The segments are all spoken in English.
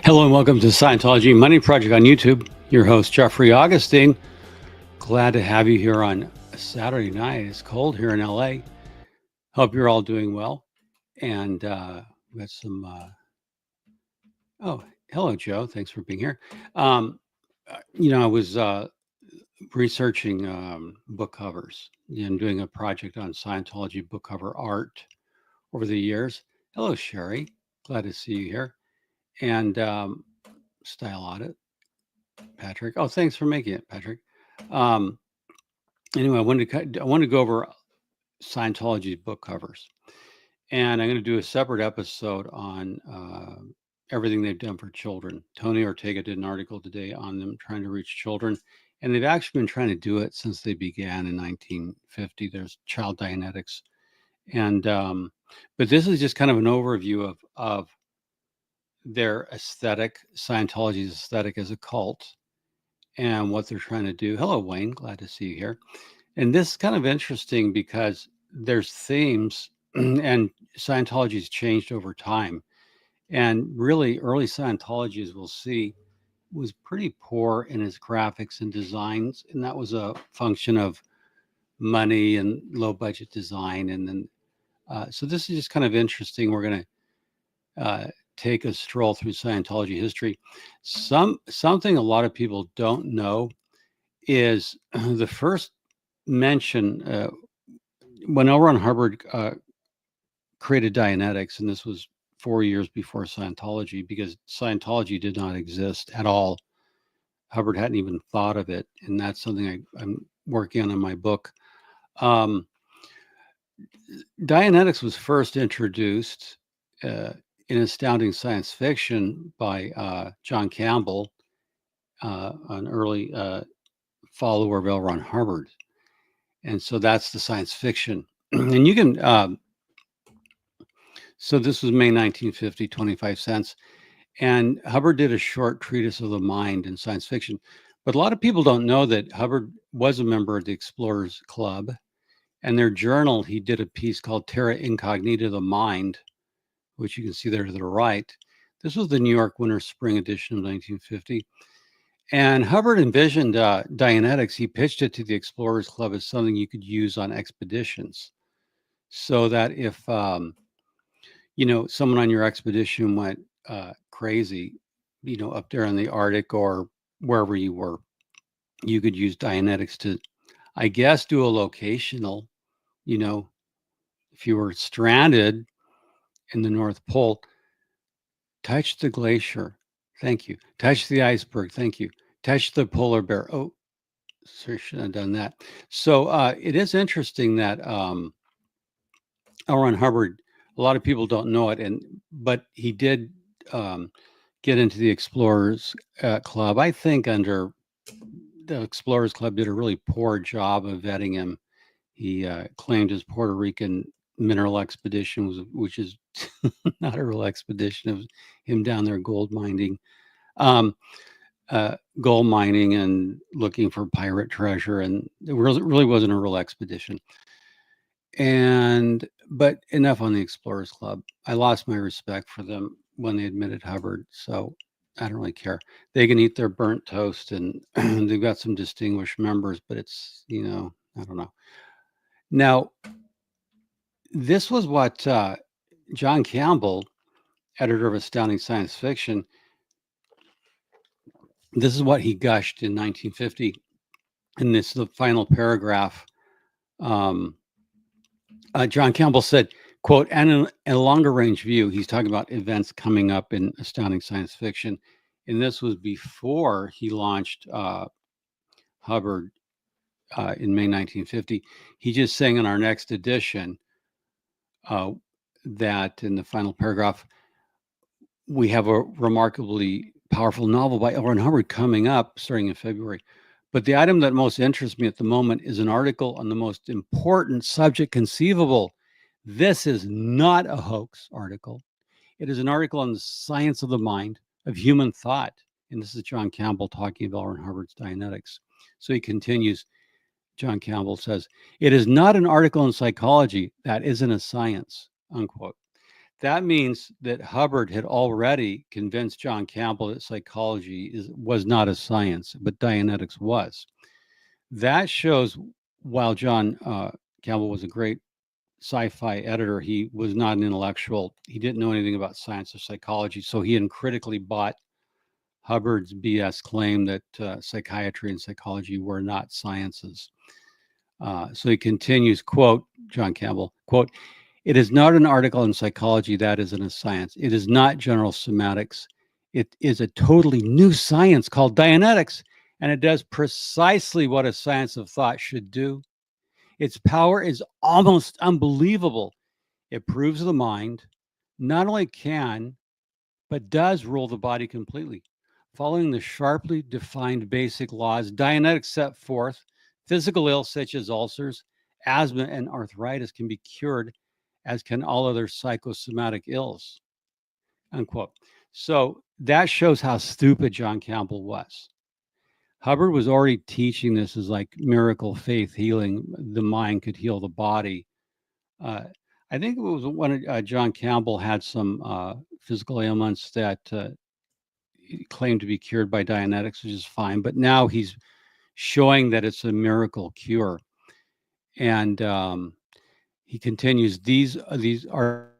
Hello and welcome to Scientology Money Project on YouTube. Your host, Jeffrey Augustine. Glad to have you here on a Saturday night. It's cold here in LA. Hope you're all doing well. And we got some, oh, hello, Joe. Thanks for being here. I was researching book covers and doing a project on Scientology book cover art over the years. Hello, Sherry. Glad to see you here. And style audit. Patrick. Oh, thanks for making it, Patrick. Anyway, I wanted to go over Scientology's book covers, and I'm going to do a separate episode on everything they've done for children. Tony Ortega did an article today on them trying to reach children, and they've actually been trying to do it since they began in 1950. There's child Dianetics, and but this is just kind of an overview of their aesthetic, Scientology's aesthetic as a cult, and what they're trying to do. Hello, Wayne. Glad to see you here. And this is kind of interesting because there's themes, and Scientology's changed over time. And really, early Scientology, as we'll see, was pretty poor in its graphics and designs. And that was a function of money and low budget design. And then, so this is just kind of interesting. We're going to take a stroll through Scientology history. Something a lot of people don't know is the first mention when L. Ron Hubbard created Dianetics, and this was 4 years before Scientology, because Scientology did not exist at all. Hubbard hadn't even thought of it, and that's something I'm working on in my book. Dianetics was first introduced in Astounding Science Fiction by John Campbell, an early follower of L. Ron Hubbard. And so that's the science fiction. And you can, so this was May 1950, 25 cents. And Hubbard did a short treatise of the mind in science fiction. But a lot of people don't know that Hubbard was a member of the Explorers Club. And their journal, he did a piece called Terra Incognita, the Mind, which you can see there to the right. This was the New York Winter Spring edition of 1950. And Hubbard envisioned Dianetics. He pitched it to the Explorers Club as something you could use on expeditions, so that if someone on your expedition went crazy, up there in the Arctic or wherever you were, you could use Dianetics to, I guess, do a locational. If you were stranded in the North Pole, touch the glacier. Thank you. Touch the iceberg. Thank you. Touch the polar bear. Oh, sorry, shouldn't have done that. So it is interesting that L. Ron Hubbard, a lot of people don't know it, but he did get into the Explorers Club. I think under the Explorers Club did a really poor job of vetting him. He claimed his Puerto Rican mineral expedition which is not a real expedition. It was him down there gold mining and looking for pirate treasure, and it really wasn't a real expedition. But enough on the Explorers Club. I lost my respect for them when they admitted Hubbard, so I don't really care. They can eat their burnt toast, and they've got some distinguished members, but it's, I don't know. Now, this was what John Campbell, editor of Astounding Science Fiction, this is what he gushed in 1950. And this is the final paragraph. John Campbell said, quote, and in a longer range view, he's talking about events coming up in Astounding Science Fiction. And this was before he launched Hubbard in May 1950. He's just saying in our next edition that in the final paragraph, we have a remarkably powerful novel by L. Ron Hubbard coming up starting in February. But the item that most interests me at the moment is an article on the most important subject conceivable. This is not a hoax article. It is an article on the science of the mind, of human thought. And this is John Campbell talking about L. Ron Hubbard's Dianetics. So he continues. John Campbell says, it is not an article in psychology. That isn't a science, unquote. that means that Hubbard had already convinced John Campbell that psychology was not a science, but Dianetics was. That shows while John Campbell was a great sci-fi editor, he was not an intellectual. He didn't know anything about science or psychology, so he uncritically bought Hubbard's BS claim that psychiatry and psychology were not sciences. So he continues, quote, John Campbell, quote, "It is not an article in psychology that is in a science. It is not general semantics. It is a totally new science called Dianetics, and it does precisely what a science of thought should do. Its power is almost unbelievable. It proves the mind not only can, but does rule the body completely. Following the sharply defined basic laws Dianetics set forth, physical ills such as ulcers, asthma, and arthritis can be cured, as can all other psychosomatic ills." Unquote. So that shows how stupid John Campbell was. Hubbard was already teaching this as like miracle faith healing. The mind could heal the body. Uh, I think it was when John Campbell had some physical ailments that claimed to be cured by Dianetics, which is fine. But now he's showing that it's a miracle cure. And he continues, these are,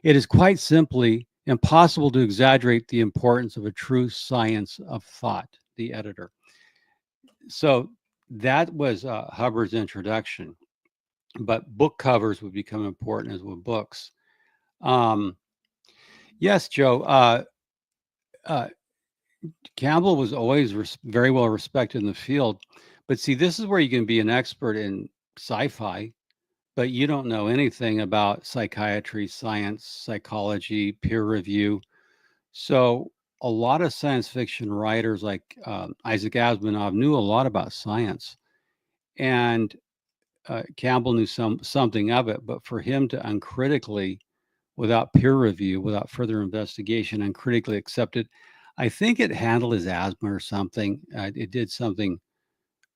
it is quite simply impossible to exaggerate the importance of a true science of thought, the editor. So that was Hubbard's introduction. But book covers would become important as with books. Um, yes, Joe. Uh, Campbell was always very well respected in the field. But see, this is where you can be an expert in sci-fi, but you don't know anything about psychiatry, science, psychology, peer review. So a lot of science fiction writers like Isaac Asimov knew a lot about science, and Campbell knew something of it. But for him to uncritically, without peer review, without further investigation, uncritically accept it, I think it handled his asthma or something. It did something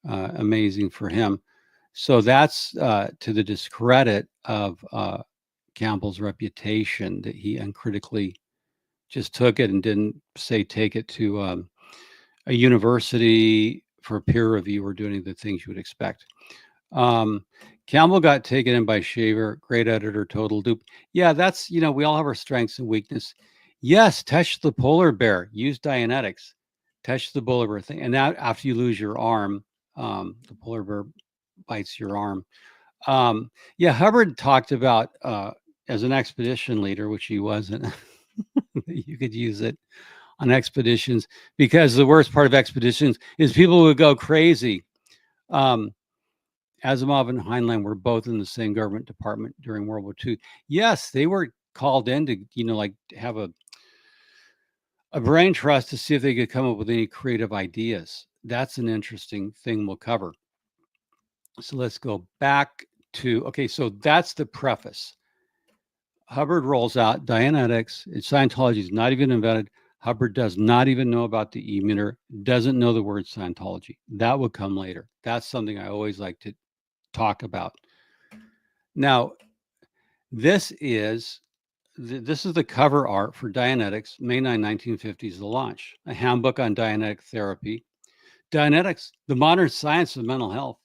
amazing for him. So that's to the discredit of Campbell's reputation that he uncritically just took it and didn't say take it to a university for peer review or do any of the things you would expect. Campbell got taken in by Shaver, great editor, total dupe. Yeah, that's, we all have our strengths and weakness. Yes, touch the polar bear, use Dianetics, touch the polar bear thing. And now after you lose your arm, the polar bear bites your arm. Yeah, Hubbard talked about as an expedition leader, which he wasn't, you could use it on expeditions because the worst part of expeditions is people would go crazy. Asimov and Heinlein were both in the same government department during World War II. Yes, they were called in to, like have a brain trust to see if they could come up with any creative ideas. That's an interesting thing we'll cover. So let's go back to, okay, so that's the preface. Hubbard rolls out Dianetics. Scientology is not even invented. Hubbard does not even know about the e-meter, doesn't know the word Scientology. That will come later. That's something I always like to talk about. Now, this is the cover art for Dianetics, May 9, 1950s, the launch, a handbook on Dianetic therapy. Dianetics, the modern science of mental health.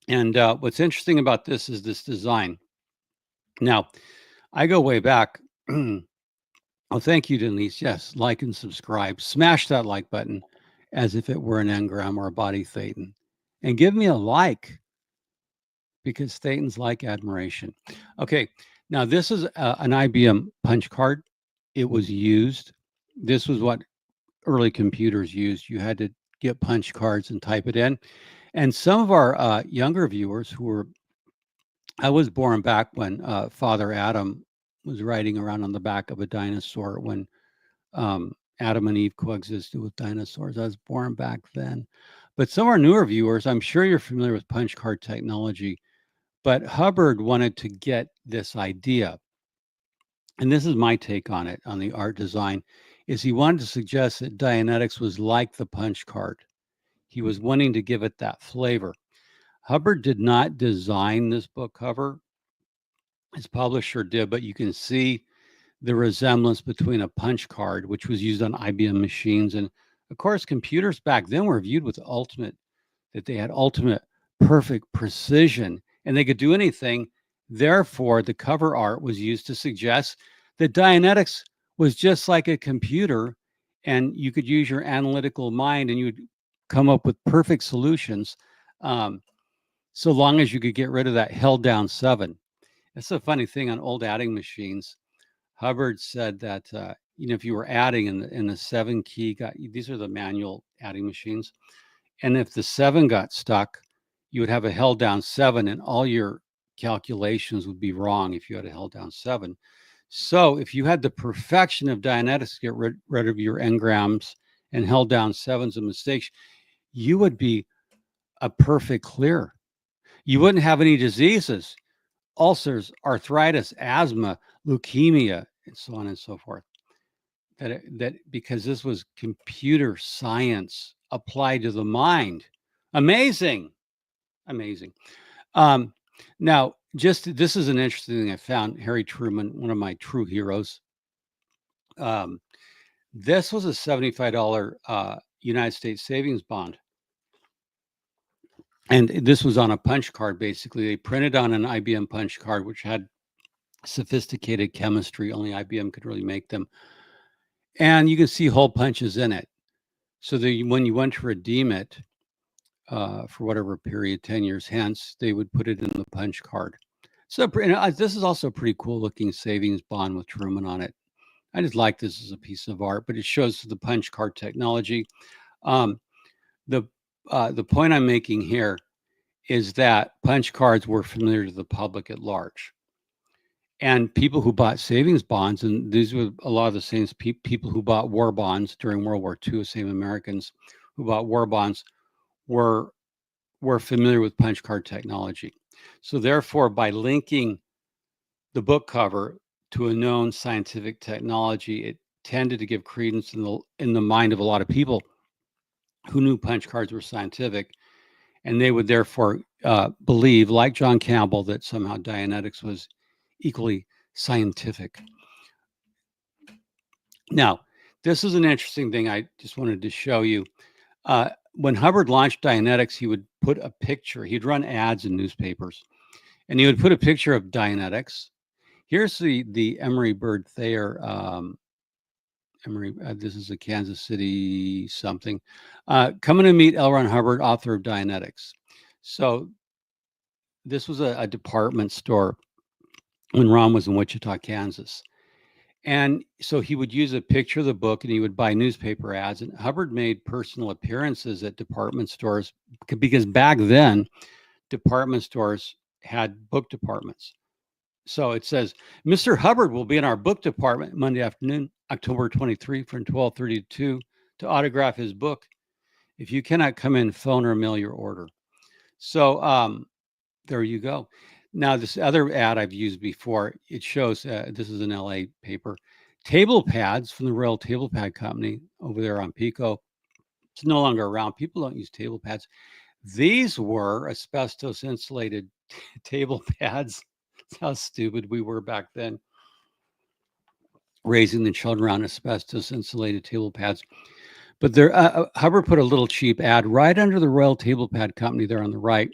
And what's interesting about this is this design. Now, I go way back. Oh, thank you, Denise. Yes, like and subscribe. Smash that like button as if it were an engram or a body thetan. And give me a like because thetans like admiration. Okay, now this is an IBM punch card. It was used. This was what early computers used. You had to get punch cards and type it in. And some of our younger viewers who were, I was born back when Father Adam was riding around on the back of a dinosaur when Adam and Eve coexisted with dinosaurs. I was born back then. But some of our newer viewers, I'm sure you're familiar with punch card technology, but Hubbard wanted to get this idea. And this is my take on it, on the art design, is he wanted to suggest that Dianetics was like the punch card. He was wanting to give it that flavor. Hubbard did not design this book cover. his publisher did, but you can see the resemblance between a punch card, which was used on IBM machines. And of course, computers back then were viewed with that they had ultimate perfect precision and they could do anything. Therefore, the cover art was used to suggest that Dianetics was just like a computer and you could use your analytical mind and you would come up with perfect solutions, um, so long as you could get rid of that held down seven. That's a funny thing on old adding machines. Hubbard said that if you were adding in the seven key, these are the manual adding machines, and if the seven got stuck, you would have a held down seven, and all your calculations would be wrong if you had a held down seven. So if you had the perfection of Dianetics to get rid of your engrams and held down sevens and mistakes, you would be a perfect clear. You wouldn't have any diseases, ulcers, arthritis, asthma, leukemia, and so on and so forth. That because this was computer science applied to the mind. Amazing, amazing. Um, Now, this is an interesting thing I found. Harry Truman, one of my true heroes. Um, this was a $75 United States savings bond. And this was on a punch card, basically. They printed on an IBM punch card, which had sophisticated chemistry. Only IBM could really make them. And you can see hole punches in it. So that when you went to redeem it for whatever period, 10 years hence, they would put it in the punch card. So this is also a pretty cool looking savings bond with Truman on it. I just like this as a piece of art, but it shows the punch card technology. Um, the point I'm making here is that punch cards were familiar to the public at large. And people who bought savings bonds, and these were a lot of the same people who bought war bonds during World War II, same Americans who bought war bonds, were familiar with punch card technology. So therefore, by linking the book cover to a known scientific technology, it tended to give credence in the mind of a lot of people who knew punch cards were scientific, and they would therefore believe, like John Campbell, that somehow Dianetics was equally scientific. Now, this is an interesting thing I just wanted to show you. When Hubbard launched Dianetics, he would put a picture, he'd run ads in newspapers, and he would put a picture of Dianetics. Here's the Emory Bird Thayer. Emory, this is a Kansas City something. Coming to meet L. Ron Hubbard, author of Dianetics. So this was a department store when Ron was in Wichita, Kansas. And so he would use a picture of the book and he would buy newspaper ads. And Hubbard made personal appearances at department stores because back then, department stores had book departments. So it says, Mr. Hubbard will be in our book department Monday afternoon, October 23 from 12:32 to autograph his book. If you cannot come in, phone or mail your order. So there you go. Now, this other ad I've used before, it shows, this is an LA paper, table pads from the Royal Table Pad Company over there on Pico. It's no longer around. People don't use table pads. These were asbestos insulated table pads. That's how stupid we were back then, raising the children around asbestos insulated table pads. But there, Hubbard put a little cheap ad right under the Royal Table Pad Company there on the right.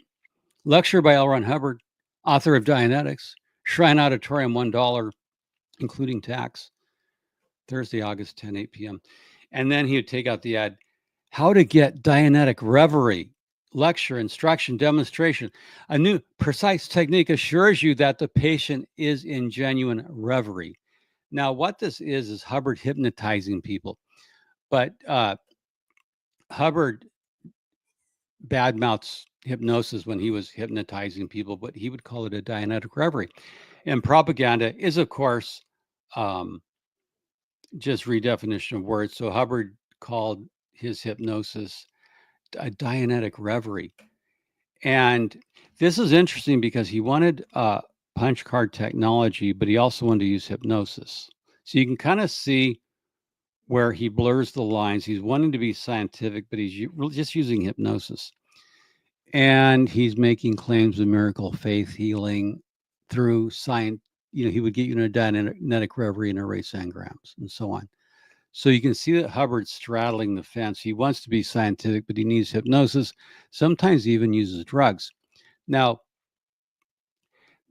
Lecture by L. Ron Hubbard, author of Dianetics, Shrine Auditorium, $1, including tax. Thursday, August 10, 8 p.m. And then he would take out the ad, how to get Dianetic reverie, lecture, instruction, demonstration. A new precise technique assures you that the patient is in genuine reverie. Now, what this is Hubbard hypnotizing people. But Hubbard badmouths hypnosis when he was hypnotizing people, but he would call it a Dianetic reverie. And propaganda is, of course, just redefinition of words. So Hubbard called his hypnosis a Dianetic reverie. And this is interesting because he wanted punch card technology, but he also wanted to use hypnosis. So you can kind of see where he blurs the lines. He's wanting to be scientific, but he's just using hypnosis. And he's making claims of miracle faith healing through he would get you in a Dianetic reverie and erase engrams and so on. So you can see that Hubbard's straddling the fence. He wants to be scientific, but he needs hypnosis. Sometimes he even uses drugs. Now,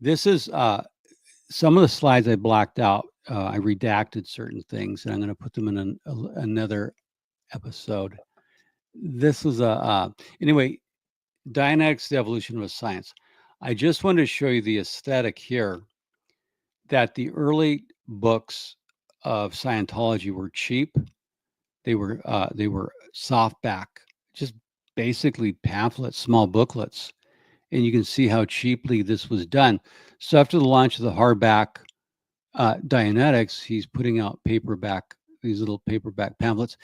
this is some of the slides I blacked out. I redacted certain things, and I'm going to put them in another episode. This was anyway, Dianetics, the evolution of science. I just wanted to show you the aesthetic here, that the early books of Scientology were cheap. They were softback, just basically pamphlets, small booklets, and you can see how cheaply this was done. So after the launch of the hardback Dianetics, he's putting out these little paperback pamphlets.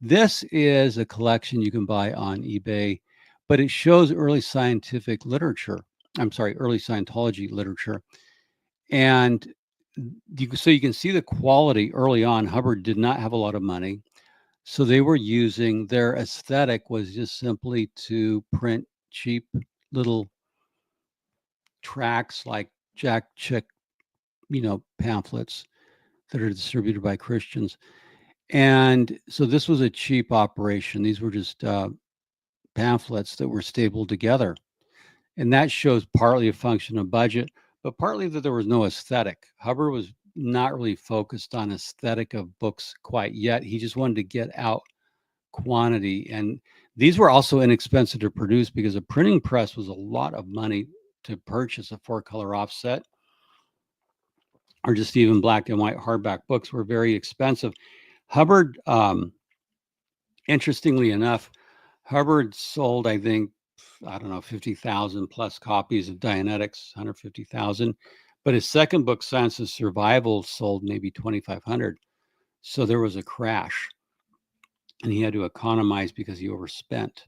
This is a collection you can buy on eBay, but it shows early scientific literature. I'm sorry, early Scientology literature. And so you can see the quality early on. Hubbard did not have a lot of money. So they were using, their aesthetic was just simply to print cheap little tracts like Jack Chick, pamphlets that are distributed by Christians. And so this was a cheap operation. These were just pamphlets that were stapled together. And that shows partly a function of budget, but partly that there was no aesthetic. Hubbard was not really focused on aesthetic of books quite yet. He just wanted to get out quantity. And these were also inexpensive to produce because a printing press was a lot of money to purchase. A 4-color offset or just even black and white hardback books were very expensive. Hubbard, interestingly enough, Hubbard sold, I think, 50,000 plus copies of Dianetics, 150,000. But his second book, Science of Survival, sold maybe 2,500. So there was a crash, and he had to economize because he overspent.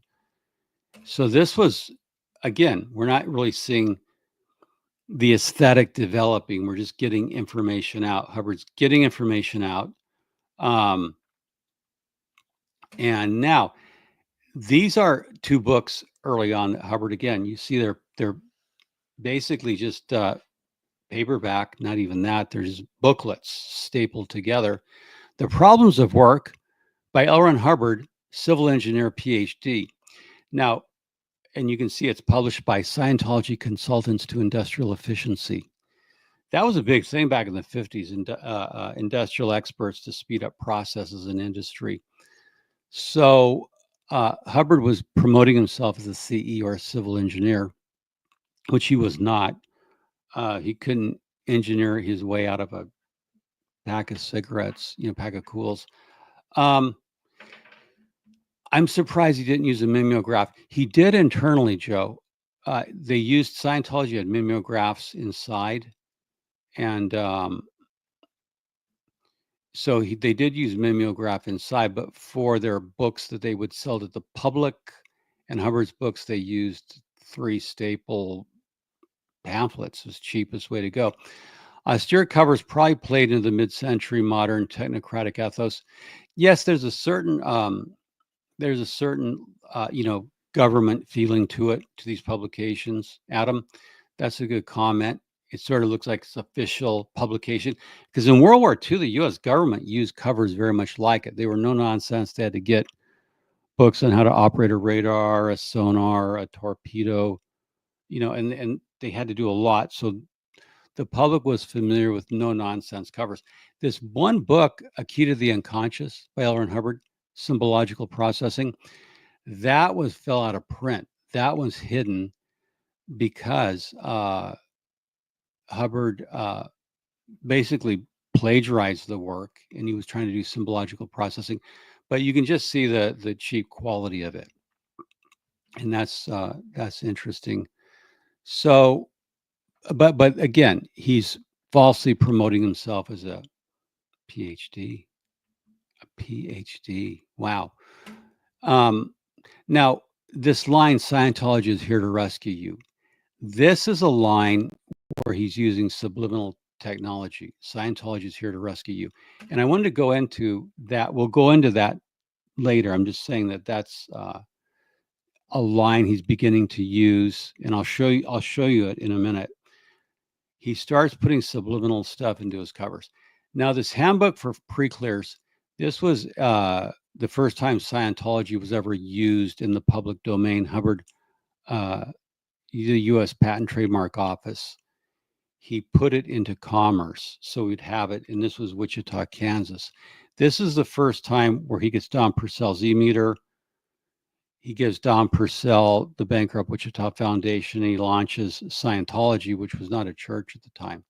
So this was, again, we're not really seeing the aesthetic developing. We're just getting information out. Hubbard's getting information out. And now, these are 2 books early on that Hubbard, again, you see they're basically just paperback, not even that. There's booklets stapled together. The Problems of Work by L. Ron Hubbard, civil engineer, PhD. Now, and you can see it's published by Scientology Consultants to Industrial Efficiency. That was a big thing back in the 50s, industrial experts to speed up processes in industry. So Hubbard was promoting himself as a CE or a civil engineer, which he was not. He couldn't engineer his way out of a pack of cigarettes, pack of Cools. I'm surprised he didn't use a mimeograph. He did internally, Joe. They used, Scientology had mimeographs inside, and so they did use mimeograph inside, but for their books that they would sell to the public and Hubbard's books, they used 3 staple pamphlets as cheapest way to go. Austere covers probably played into the mid-century modern technocratic ethos. Yes, there's a certain government feeling to it, to these publications. Adam, that's a good comment. It sort of looks like it's official publication, because in World War II, the U.S. government used covers very much like it. They were no nonsense. They had to get books on how to operate a radar, a sonar, a torpedo, and they had to do a lot. So the public was familiar with no nonsense covers. This one book, A Key to the Unconscious by L. Ron Hubbard, Symbological Processing, that fell out of print. That was hidden because Hubbard basically plagiarized the work, and he was trying to do symbological processing. But you can just see the cheap quality of it, and that's interesting. So, but again, he's falsely promoting himself as a PhD. A PhD. Wow. Now, this line, Scientology is here to rescue you. This is a line where he's using subliminal technology. Scientology is here to rescue you. And I wanted to go into that. We'll go into that later. I'm just saying that that's a line he's beginning to use, and I'll show you it in a minute. he starts putting subliminal stuff into his covers. Now, this handbook for pre-clears, this was the first time Scientology was ever used in the public domain. Hubbard, uh, the U.S. Patent and Trademark Office, he put it into commerce, so we'd have it. And this was Wichita, Kansas. This is the first time where he gets Don Purcell's e-meter. He gives Don Purcell the bankrupt Wichita Foundation, and he launches Scientology, which was not a church at the time.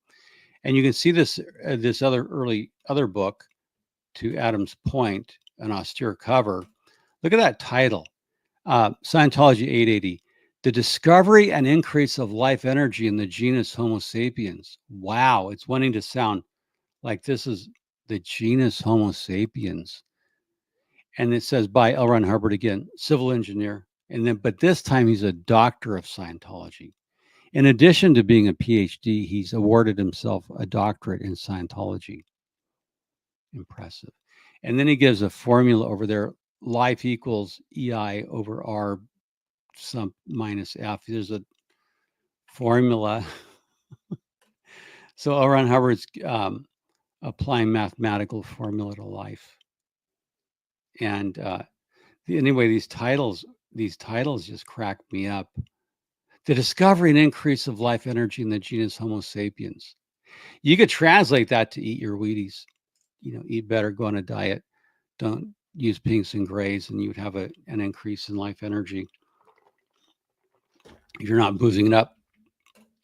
And you can see this this other book, To Adam's Point, an austere cover. Look at that title, Scientology 880, The Discovery and Increase of Life Energy in the Genus Homo sapiens. Wow, it's wanting to sound like this is the genus Homo sapiens. And it says by L. Ron Hubbard again, civil engineer. And then, but this time he's a doctor of Scientology. In addition to being a PhD, he's awarded himself a doctorate in Scientology. Impressive. And then he gives a formula over there, life equals EI over R some minus F. There's a formula. So L. Ron Hubbard's applying mathematical formula to life. And anyway, these titles just crack me up. The discovery and increase of life energy in the genus Homo sapiens. You could translate that to eat your Wheaties. Eat better, go on a diet, don't use pinks and grays, and you'd have an increase in life energy if you're not boozing it up.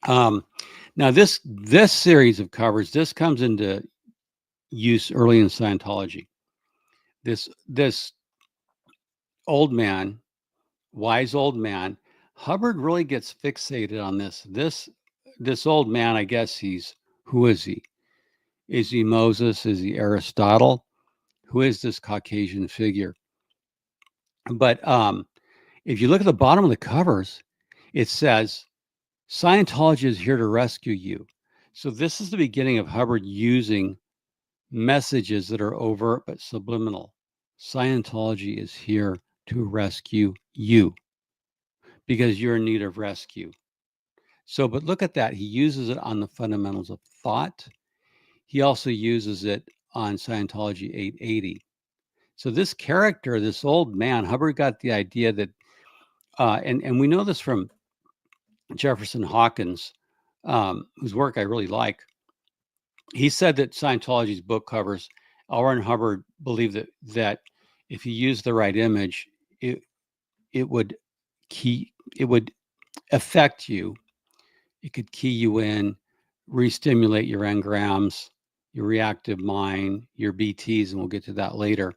Now this series of covers, this comes into use early in Scientology. This old man, wise old man, Hubbard really gets fixated on this. This old man, I guess who is he? Is he Moses? Is he Aristotle? Who is this Caucasian figure? But if you look at the bottom of the covers, it says, Scientology is here to rescue you. So this is the beginning of Hubbard using messages that are overt but subliminal. Scientology is here to rescue you because you're in need of rescue. So, but look at that. He uses it on the fundamentals of thought. He also uses it on Scientology 880. So this character, this old man, Hubbard got the idea that, and we know this from Jefferson Hawkins, whose work I really like. He said that Scientology's book covers, L. Ron Hubbard believed that if you use the right image, it would affect you. It could key you in, re-stimulate your engrams, your reactive mind, your BTs, and we'll get to that later.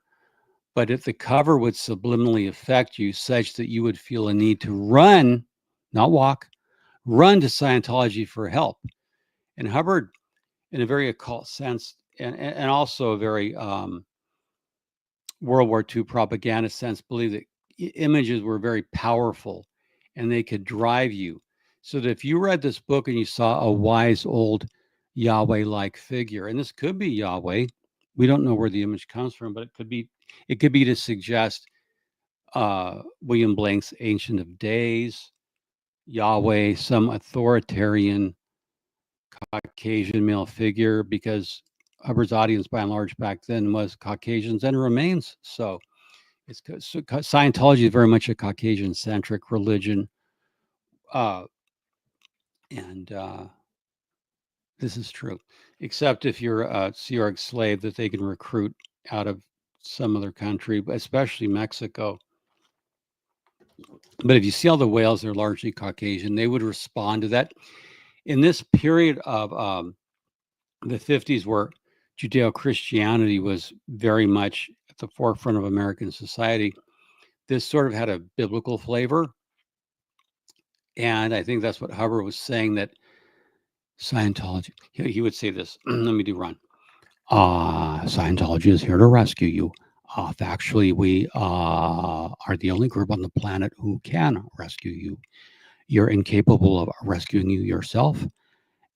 But if the cover would subliminally affect you such that you would feel a need to run, not walk, run to Scientology for help. And Hubbard, in a very occult sense, and also a very World War II propaganda sense, believed that images were very powerful and they could drive you. So that if you read this book and you saw a wise old Yahweh-like figure, and this could be Yahweh, we don't know where the image comes from, but it could be to suggest William Blank's Ancient of Days, Yahweh, some authoritarian Caucasian male figure, because Hubbard's audience by and large back then was Caucasians and remains so. Scientology is very much a Caucasian-centric religion, and this is true, except if you're a Sea Org slave that they can recruit out of some other country, especially Mexico. But if you see all the whales, they're largely Caucasian. They would respond to that. In this period of the 50s, where Judeo-Christianity was very much at the forefront of American society, this sort of had a biblical flavor. And I think that's what Hubbard was saying, that Scientology, he would say this, let me do Ron. Scientology is here to rescue you. Factually, we are the only group on the planet who can rescue you. You're incapable of rescuing you yourself.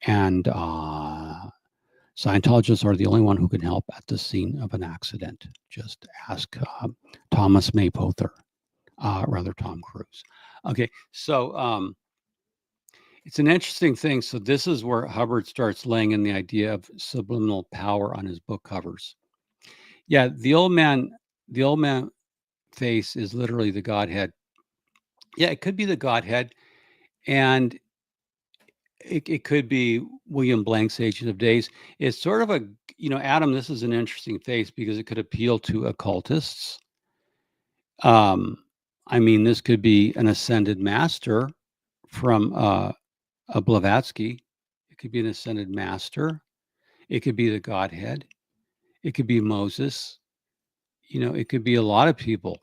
And Scientologists are the only one who can help at the scene of an accident. Just ask Thomas Maypother, rather Tom Cruise. Okay, so It's an interesting thing. So this is where Hubbard starts laying in the idea of subliminal power on his book covers. Yeah, the old man face is literally the Godhead. Yeah, it could be the Godhead, and it could be William Blank's Ancient of Days. It's sort of a, Adam, this is an interesting face because it could appeal to occultists. Um, I mean, this could be an ascended master from a Blavatsky. It could be an ascended master. It could be the Godhead. It could be Moses. It could be a lot of people.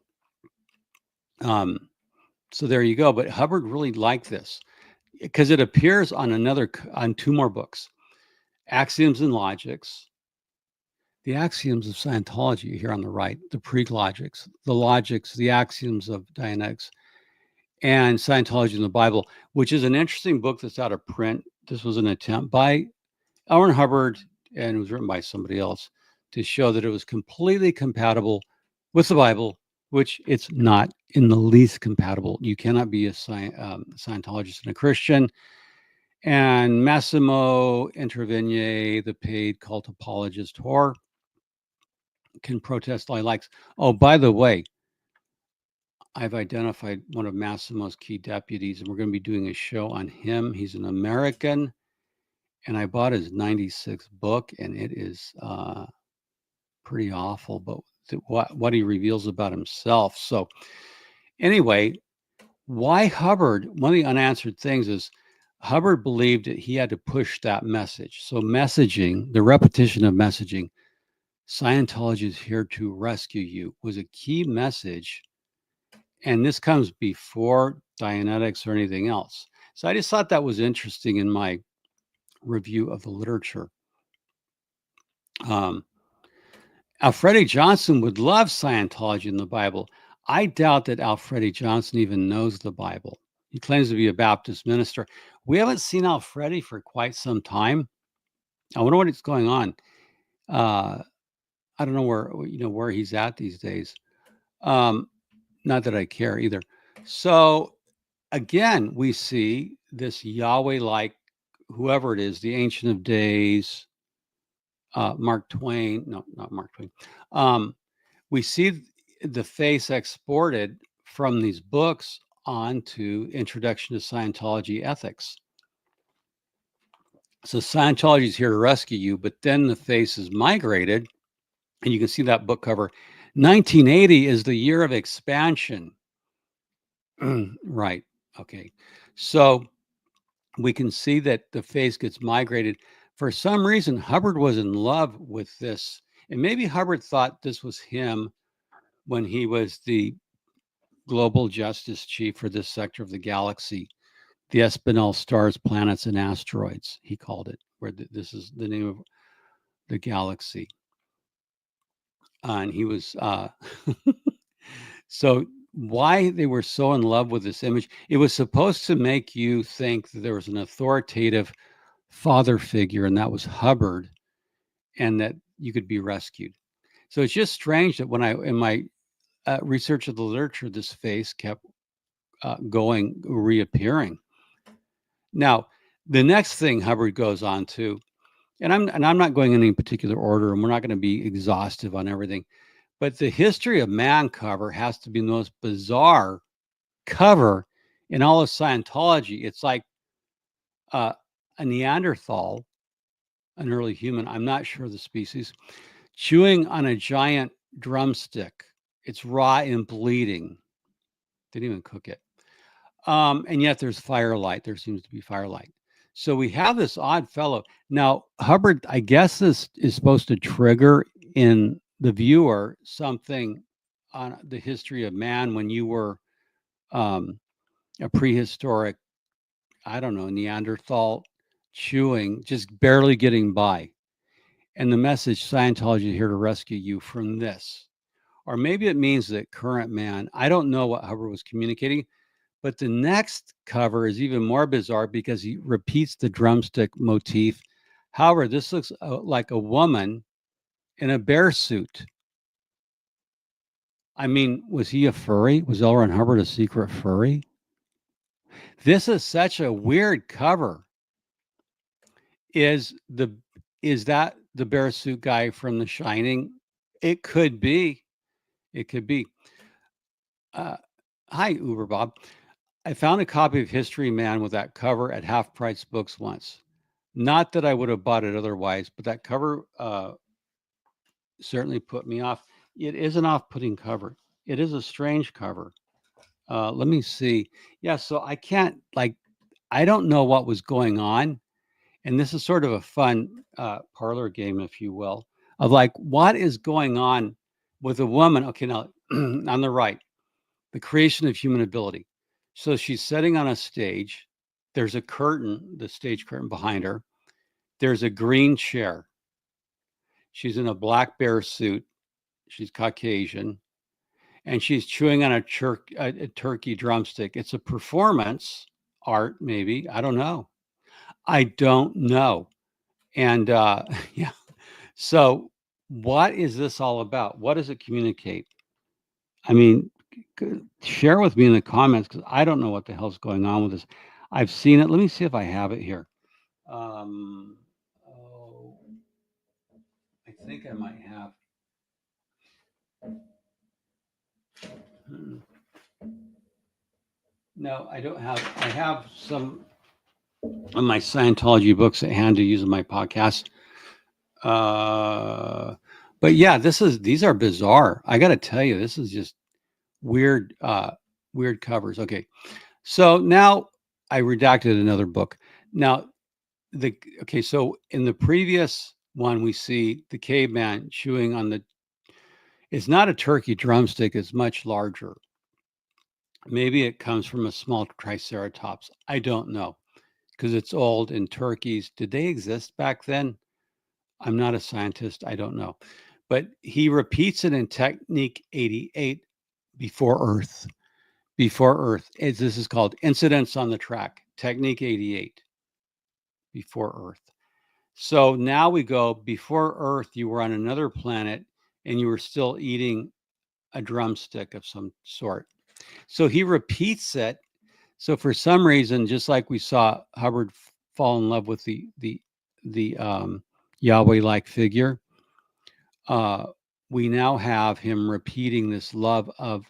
So there you go. But Hubbard really liked this because it appears on two more books, Axioms and Logics. The axioms of Scientology here on the right, the pre-logics, the logics, the axioms of Dianetics, and Scientology in the Bible, which is an interesting book that's out of print. This was an attempt by L. Ron Hubbard, and it was written by somebody else, to show that it was completely compatible with the Bible, which it's not in the least compatible. You cannot be a Scientologist and a Christian. And Massimo Intervigne, the paid cult apologist whore, can protest all he likes. Oh, by the way, I've identified one of Massimo's key deputies, and we're going to be doing a show on him. He's an American, and I bought his 96 book, and it is pretty awful, but what he reveals about himself. So anyway, why Hubbard? One of the unanswered things is Hubbard believed that he had to push that message. So messaging, the repetition of messaging, Scientology is here to rescue you, was a key message. And this comes before Dianetics or anything else. So I just thought that was interesting in my review of the literature. Alfredi Johnson would love Scientology in the Bible. I doubt that Alfredi Johnson even knows the Bible. He claims to be a Baptist minister. We haven't seen Alfredi for quite some time. I wonder what is going on. I don't know where he's at these days. Not that I care either. So again, we see this Yahweh-like, whoever it is, the Ancient of Days, Mark Twain. No, not Mark Twain. We see the face exported from these books onto Introduction to Scientology Ethics. So Scientology is here to rescue you, but then the face is migrated, and you can see that book cover. 1980 is the year of expansion. Right. Okay. So we can see that the face gets migrated. For some reason, Hubbard was in love with this. And maybe Hubbard thought this was him when he was the global justice chief for this sector of the galaxy, the Espinal stars, planets, and asteroids, he called it, where this is the name of the galaxy. And he was, so why they were so in love with this image, it was supposed to make you think that there was an authoritative father figure, and that was Hubbard, and that you could be rescued. So it's just strange that when in my research of the literature, this face kept reappearing. Now, the next thing Hubbard goes on to, and I'm not going in any particular order, and we're not going to be exhaustive on everything, but the History of Man cover has to be the most bizarre cover in all of Scientology. It's like a Neanderthal, an early human, I'm not sure of the species, chewing on a giant drumstick. It's raw and bleeding. Didn't even cook it. And yet there's firelight. There seems to be firelight. So we have this odd fellow. Now, Hubbard, I guess this is supposed to trigger in the viewer something on the history of man when you were a prehistoric, I don't know, Neanderthal, chewing, just barely getting by. And the message, Scientology is here to rescue you from this. Or maybe it means that current man, I don't know what Hubbard was communicating, but the next cover is even more bizarre because he repeats the drumstick motif. However, this looks like a woman in a bear suit. I mean, was he a furry? Was L. Ron Hubbard a secret furry? This is such a weird cover. Is the is that the bear suit guy from The Shining? It could be. It could be. Uh, Hi, Uber Bob. I found a copy of History Man with that cover at Half Price Books once. Not that I would have bought it otherwise, but that cover certainly put me off. It is an off-putting cover. It is a strange cover. Let me see. Yeah, so I can't like I don't know what was going on, and this is sort of a fun parlor game, if you will, of like what is going on with a woman. Okay, now on the right, the creation of human ability. So she's sitting on a stage. There's a curtain, the stage curtain behind her. There's a green chair. She's in a black bear suit. She's Caucasian, and she's chewing on a turkey drumstick. It's a performance art, maybe. I don't know. I don't know. And yeah. So, what is this all about? What does it communicate? I mean, share with me in the comments because I don't know what the hell's going on with this. I've seen it. Let me see if I have it here. Oh, I think I might have. Hmm. No, I don't have. I have some of my Scientology books at hand to use in my podcast. Uh, but yeah, these are bizarre. I got to tell you, this is just weird, weird covers. Okay, so now I redacted another book. Now so in the previous one, we see the caveman chewing on the. It's not a turkey drumstick; it's much larger. Maybe it comes from a small triceratops. I don't know because it's old. And turkeys, did they exist back then? I'm not a scientist. I don't know. But he repeats it in Technique 88 before Earth. Before Earth. This is called Incidents on the Track, Technique 88 before Earth. So now we go before Earth, you were on another planet and you were still eating a drumstick of some sort. So he repeats it. So for some reason, just like we saw Hubbard fall in love with the Yahweh-like figure, uh, we now have him repeating this love of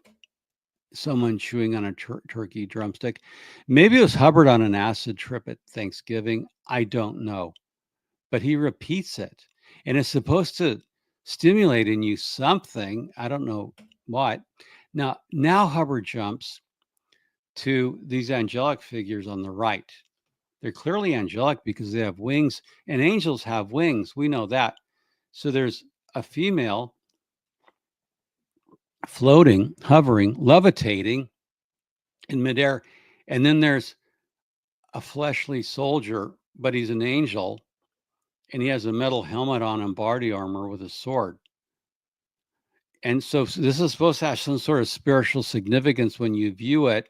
someone chewing on a turkey drumstick. Maybe it was Hubbard on an acid trip at Thanksgiving. I don't know, but he repeats it, and it's supposed to stimulate in you something. I don't know what. Now Hubbard jumps to these angelic figures on the right. They're clearly angelic because they have wings, and angels have wings. We know that. So there's a female floating, hovering, levitating in midair. And then there's a fleshly soldier, but he's an angel, and he has a metal helmet on and body armor with a sword. And so this is supposed to have some sort of spiritual significance when you view it.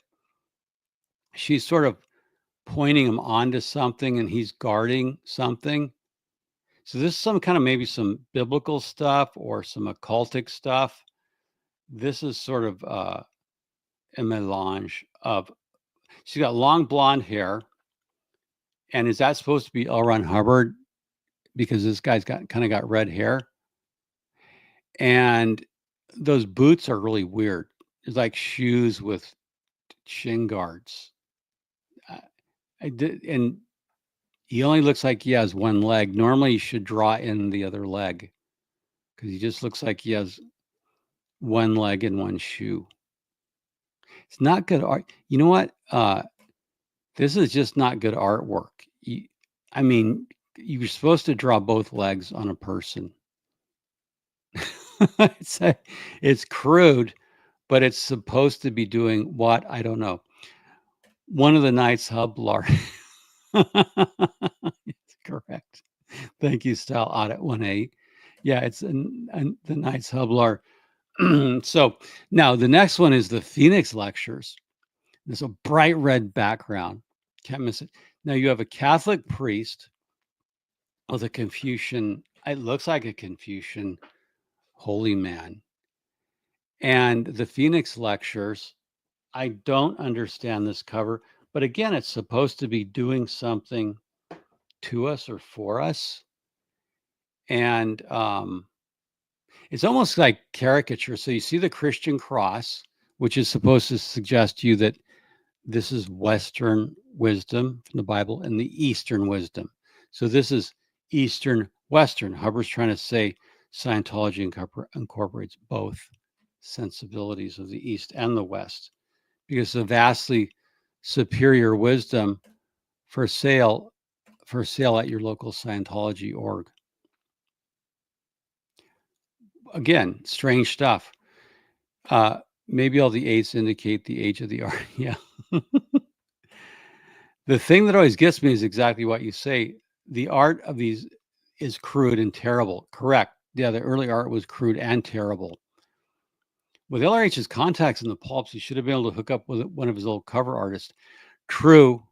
She's sort of pointing him onto something, and he's guarding something. So this is some kind of maybe some biblical stuff or some occultic stuff. This is sort of a melange of. She's got long blonde hair, and is that supposed to be L. Ron Hubbard? Because this guy's got red hair, and those boots are really weird. It's like shoes with shin guards. I did, and he only looks like he has one leg. Normally, you should draw in the other leg because he just looks like he has one leg and one shoe. It's not good art. You know what? This is just not good artwork. I mean, you're supposed to draw both legs on a person. It's crude, but it's supposed to be doing what? I don't know. One of the Knights Hublar. It's correct. Thank you, Style Audit 1A. Yeah, it's the Knights Hublar. So now the next one is the Phoenix Lectures. There's a bright red background. Can't miss it. Now you have a Catholic priest with a Confucian, it looks like a Confucian holy man. And the Phoenix Lectures, I don't understand this cover, But again, it's supposed to be doing something to us or for us. And it's almost like caricature. So you see the Christian cross, which is supposed to suggest to you that this is Western wisdom from the Bible and the Eastern wisdom. So this is Eastern, Western. Hubbard's trying to say Scientology incorporates both sensibilities of the East and the West, because the vastly superior wisdom for sale at your local Scientology org. Again, strange stuff. Maybe all the eights indicate the age of the art. Yeah. The thing that always gets me is exactly what you say. The art of these is crude and terrible. Correct. Yeah, the early art was crude and terrible. With LRH's contacts in the pulps, he should have been able to hook up with one of his old cover artists. True,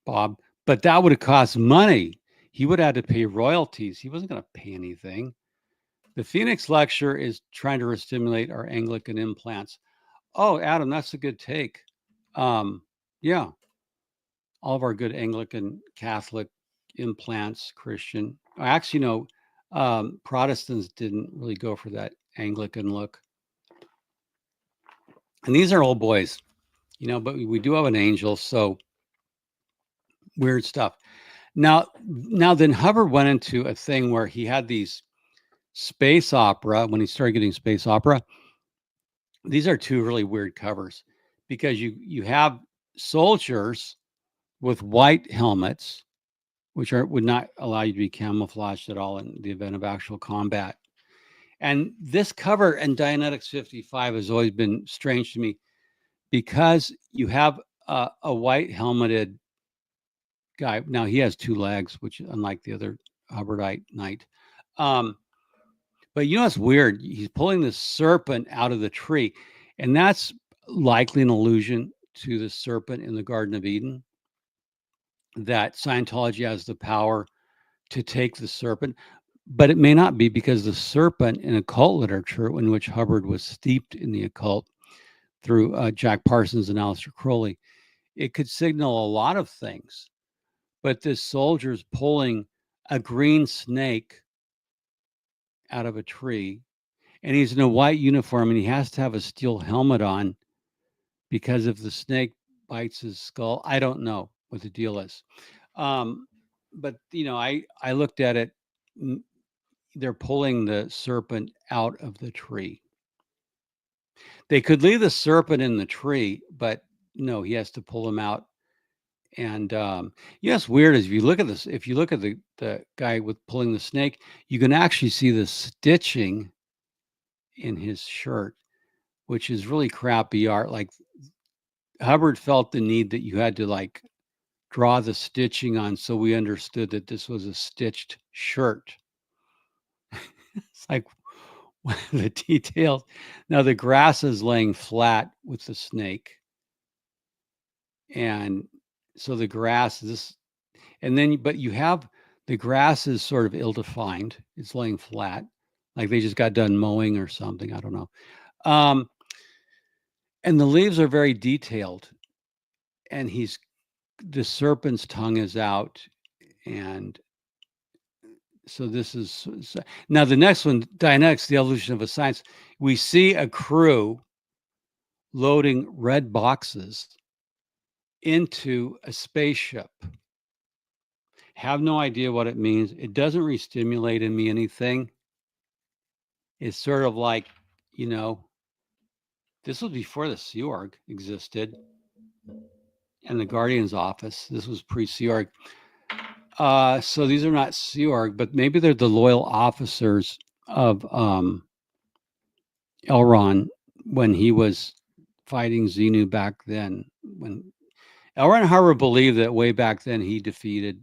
Bob, but that would have cost money. He would have had to pay royalties. He wasn't going to pay anything. The Phoenix lecture is trying to restimulate our Anglican implants. Oh, Adam, that's a good take. Yeah, all of our good Anglican, Catholic implants, Christian. Actually, no, Protestants didn't really go for that Anglican look. And these are old boys, but we do have an angel, so weird stuff. Now then Hubbard went into a thing where he had these space opera. When he started getting space opera, these are two really weird covers, because you have soldiers with white helmets, which would not allow you to be camouflaged at all in the event of actual combat. And this cover in Dianetics 55 has always been strange to me, because you have a white helmeted guy. Now he has two legs, which unlike the other Hubbardite knight. But it's weird. He's pulling the serpent out of the tree, and that's likely an allusion to the serpent in the Garden of Eden, that Scientology has the power to take the serpent. But it may not be, because the serpent in occult literature, in which Hubbard was steeped in the occult through Jack Parsons and Aleister Crowley, it could signal a lot of things. But this soldier's pulling a green snake out of a tree, and he's in a white uniform, and he has to have a steel helmet on, because if the snake bites his skull, I don't know what the deal is. But I looked at it. They're pulling the serpent out of the tree. They could leave the serpent in the tree, but no, he has to pull him out. And it's weird is if you look at this, if you look at the guy with pulling the snake, you can actually see the stitching in his shirt, which is really crappy art. Like, Hubbard felt the need that you had to draw the stitching on, so we understood that this was a stitched shirt. It's like, the details. Now the grass is laying flat with the snake, and so the grass is, and then but you have the grass is sort of ill-defined. It's laying flat, like they just got done mowing or something. I don't know. And the leaves are very detailed, and the serpent's tongue is out, and so this is now the next one, Dianetics, the evolution of a science. We see a crew loading red boxes into a spaceship. Have no idea what it means. It doesn't re-stimulate in me anything. It's sort of like, this was before the Sea Org existed and the Guardian's office. This was pre-Sea Org. So these are not Sea Org, but maybe they're the loyal officers of Elron when he was fighting Xenu back then. When L. Ron Hubbard believed that way back then he defeated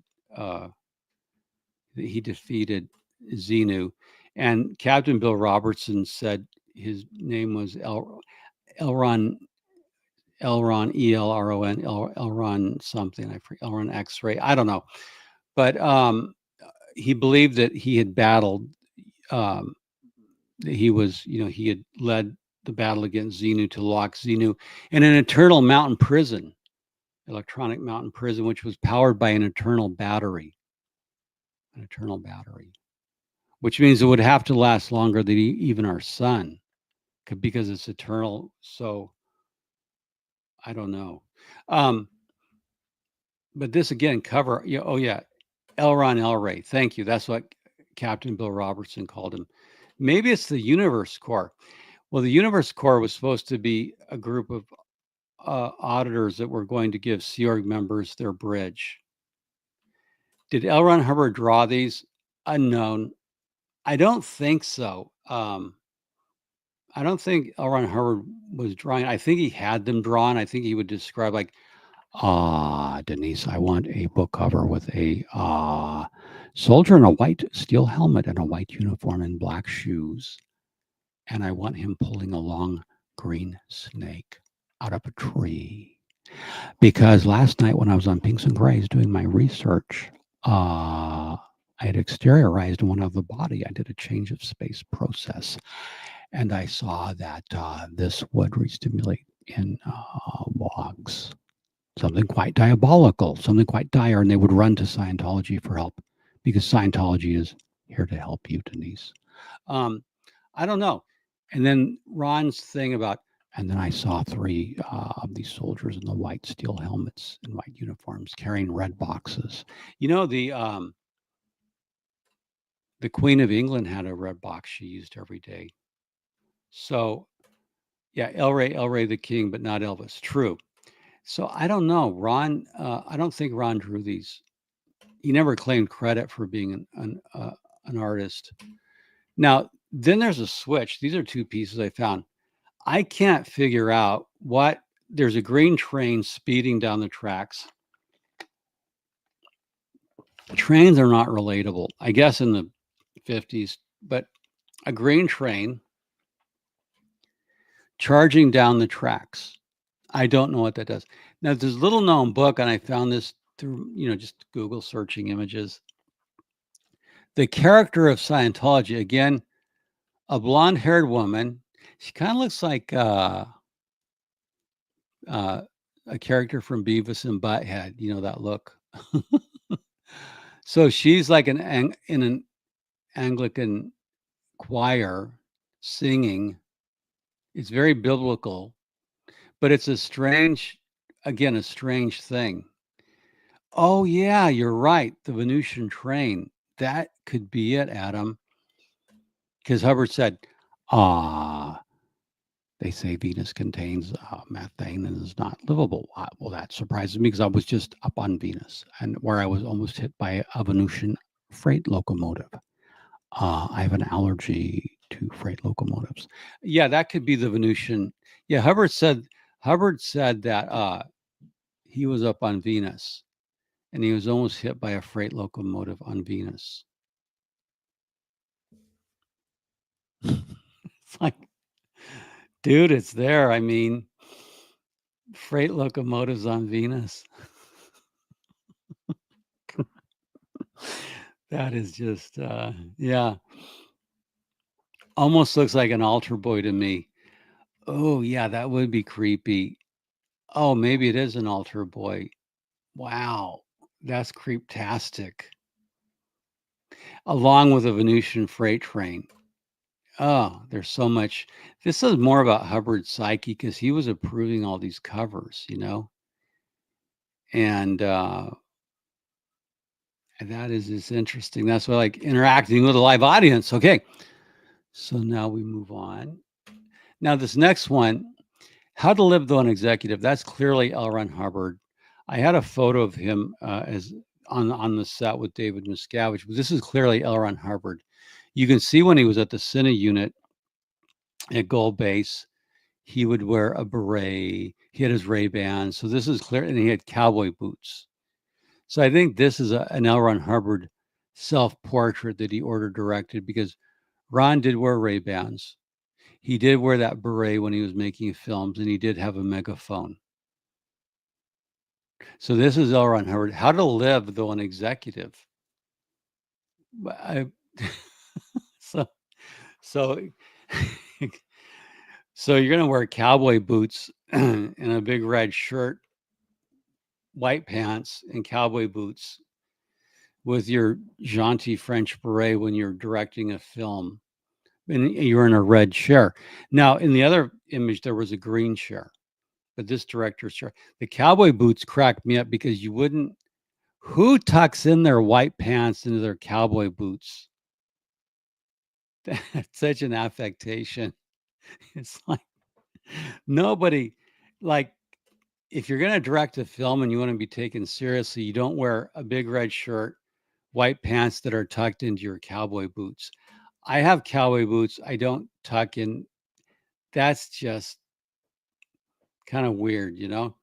Xenu, and Captain Bill Robertson said his name was Elron Elron something. I forget, Elron X-ray. I don't know, but he believed that he had battled. That he was, he had led the battle against Xenu to lock Xenu in an eternal mountain prison electronic mountain prison, which was powered by an eternal battery, which means it would have to last longer than even our sun because it's eternal. So I don't know. But this again, cover, oh yeah, L. Ron Elray. Thank you. That's what Captain Bill Robertson called him. Maybe it's the Universe Corps. Well, the Universe Corps was supposed to be a group of auditors that were going to give Sea Org members their bridge. Did L. Ron Hubbard draw these? Unknown. I don't think so. I don't think L. Ron Hubbard was drawing. I think he had them drawn. I think he would describe like, Denise, I want a book cover with a soldier in a white steel helmet and a white uniform and black shoes. And I want him pulling a long green snake out of a tree. Because last night when I was on Pinks and Grays doing my research, I had exteriorized one of the body. I did a change of space process. And I saw that this would re-stimulate in logs. Something quite diabolical, something quite dire, and they would run to Scientology for help because Scientology is here to help you, Denise. I don't know. And then Ron's thing about, and then I saw 3 of these soldiers in the white steel helmets and white uniforms carrying red boxes. You know, the Queen of England had a red box she used every day. So, yeah, El Rey the King, but not Elvis. True. So I don't know. Ron, I don't think Ron drew these. He never claimed credit for being an artist. Now, then there's a switch. These are 2 pieces I found. I can't figure out what, there's a green train speeding down the tracks. Trains are not relatable, I guess in the 50s, but a green train charging down the tracks. I don't know what that does. Now, there's a little known book, and I found this through, just Google searching images. The character of Scientology, again, a blonde-haired woman. She kind of looks like a character from Beavis and Butthead. You know that look. So she's like in an Anglican choir singing. It's very biblical, but it's a strange thing. Oh yeah, you're right. The Venusian train. That could be it, Adam. Because Hubbard said, they say Venus contains methane and is not livable. Well, that surprises me because I was just up on Venus and where I was almost hit by a Venusian freight locomotive. I have an allergy to freight locomotives. Yeah, that could be the Venusian. Yeah, Hubbard said that he was up on Venus and he was almost hit by a freight locomotive on Venus. It's like, dude, it's there. I mean, freight locomotives on Venus. That is just, yeah. Almost looks like an altar boy to me. Oh, yeah, that would be creepy. Oh, maybe it is an altar boy. Wow, that's creeptastic. Along with a Venusian freight train. Oh, there's so much. This is more about Hubbard's psyche because he was approving all these covers, and that is just interesting. That's why I like interacting with a live audience. Okay, so now we move on. Now this next one, How to Live Though an Executive. That's clearly L. Ron Hubbard. I had a photo of him as on the set with David Miscavige, but this is clearly L. Ron Hubbard. You can see when he was at the Cine unit at Gold Base, he would wear a beret. He had his Ray-Bans. So this is clear, and he had cowboy boots. So I think this is an L. Ron Hubbard self-portrait that he ordered directed because Ron did wear Ray-Bans. He did wear that beret when he was making films, and he did have a megaphone. So this is L. Ron Hubbard. How to Live Though an Executive. So so you're going to wear cowboy boots and a big red shirt white pants and cowboy boots with your jaunty French beret when you're directing a film, and you're in a red chair. Now, in the other image, there was a green chair, but this director's chair, the cowboy boots cracked me up because you wouldn't. Who tucks in their white pants into their cowboy boots? That's such an affectation. It's like nobody, like, if you're going to direct a film and you want to be taken seriously, you don't wear a big red shirt, white pants that are tucked into your cowboy boots. I have cowboy boots. I don't tuck in. That's just kind of weird, you know?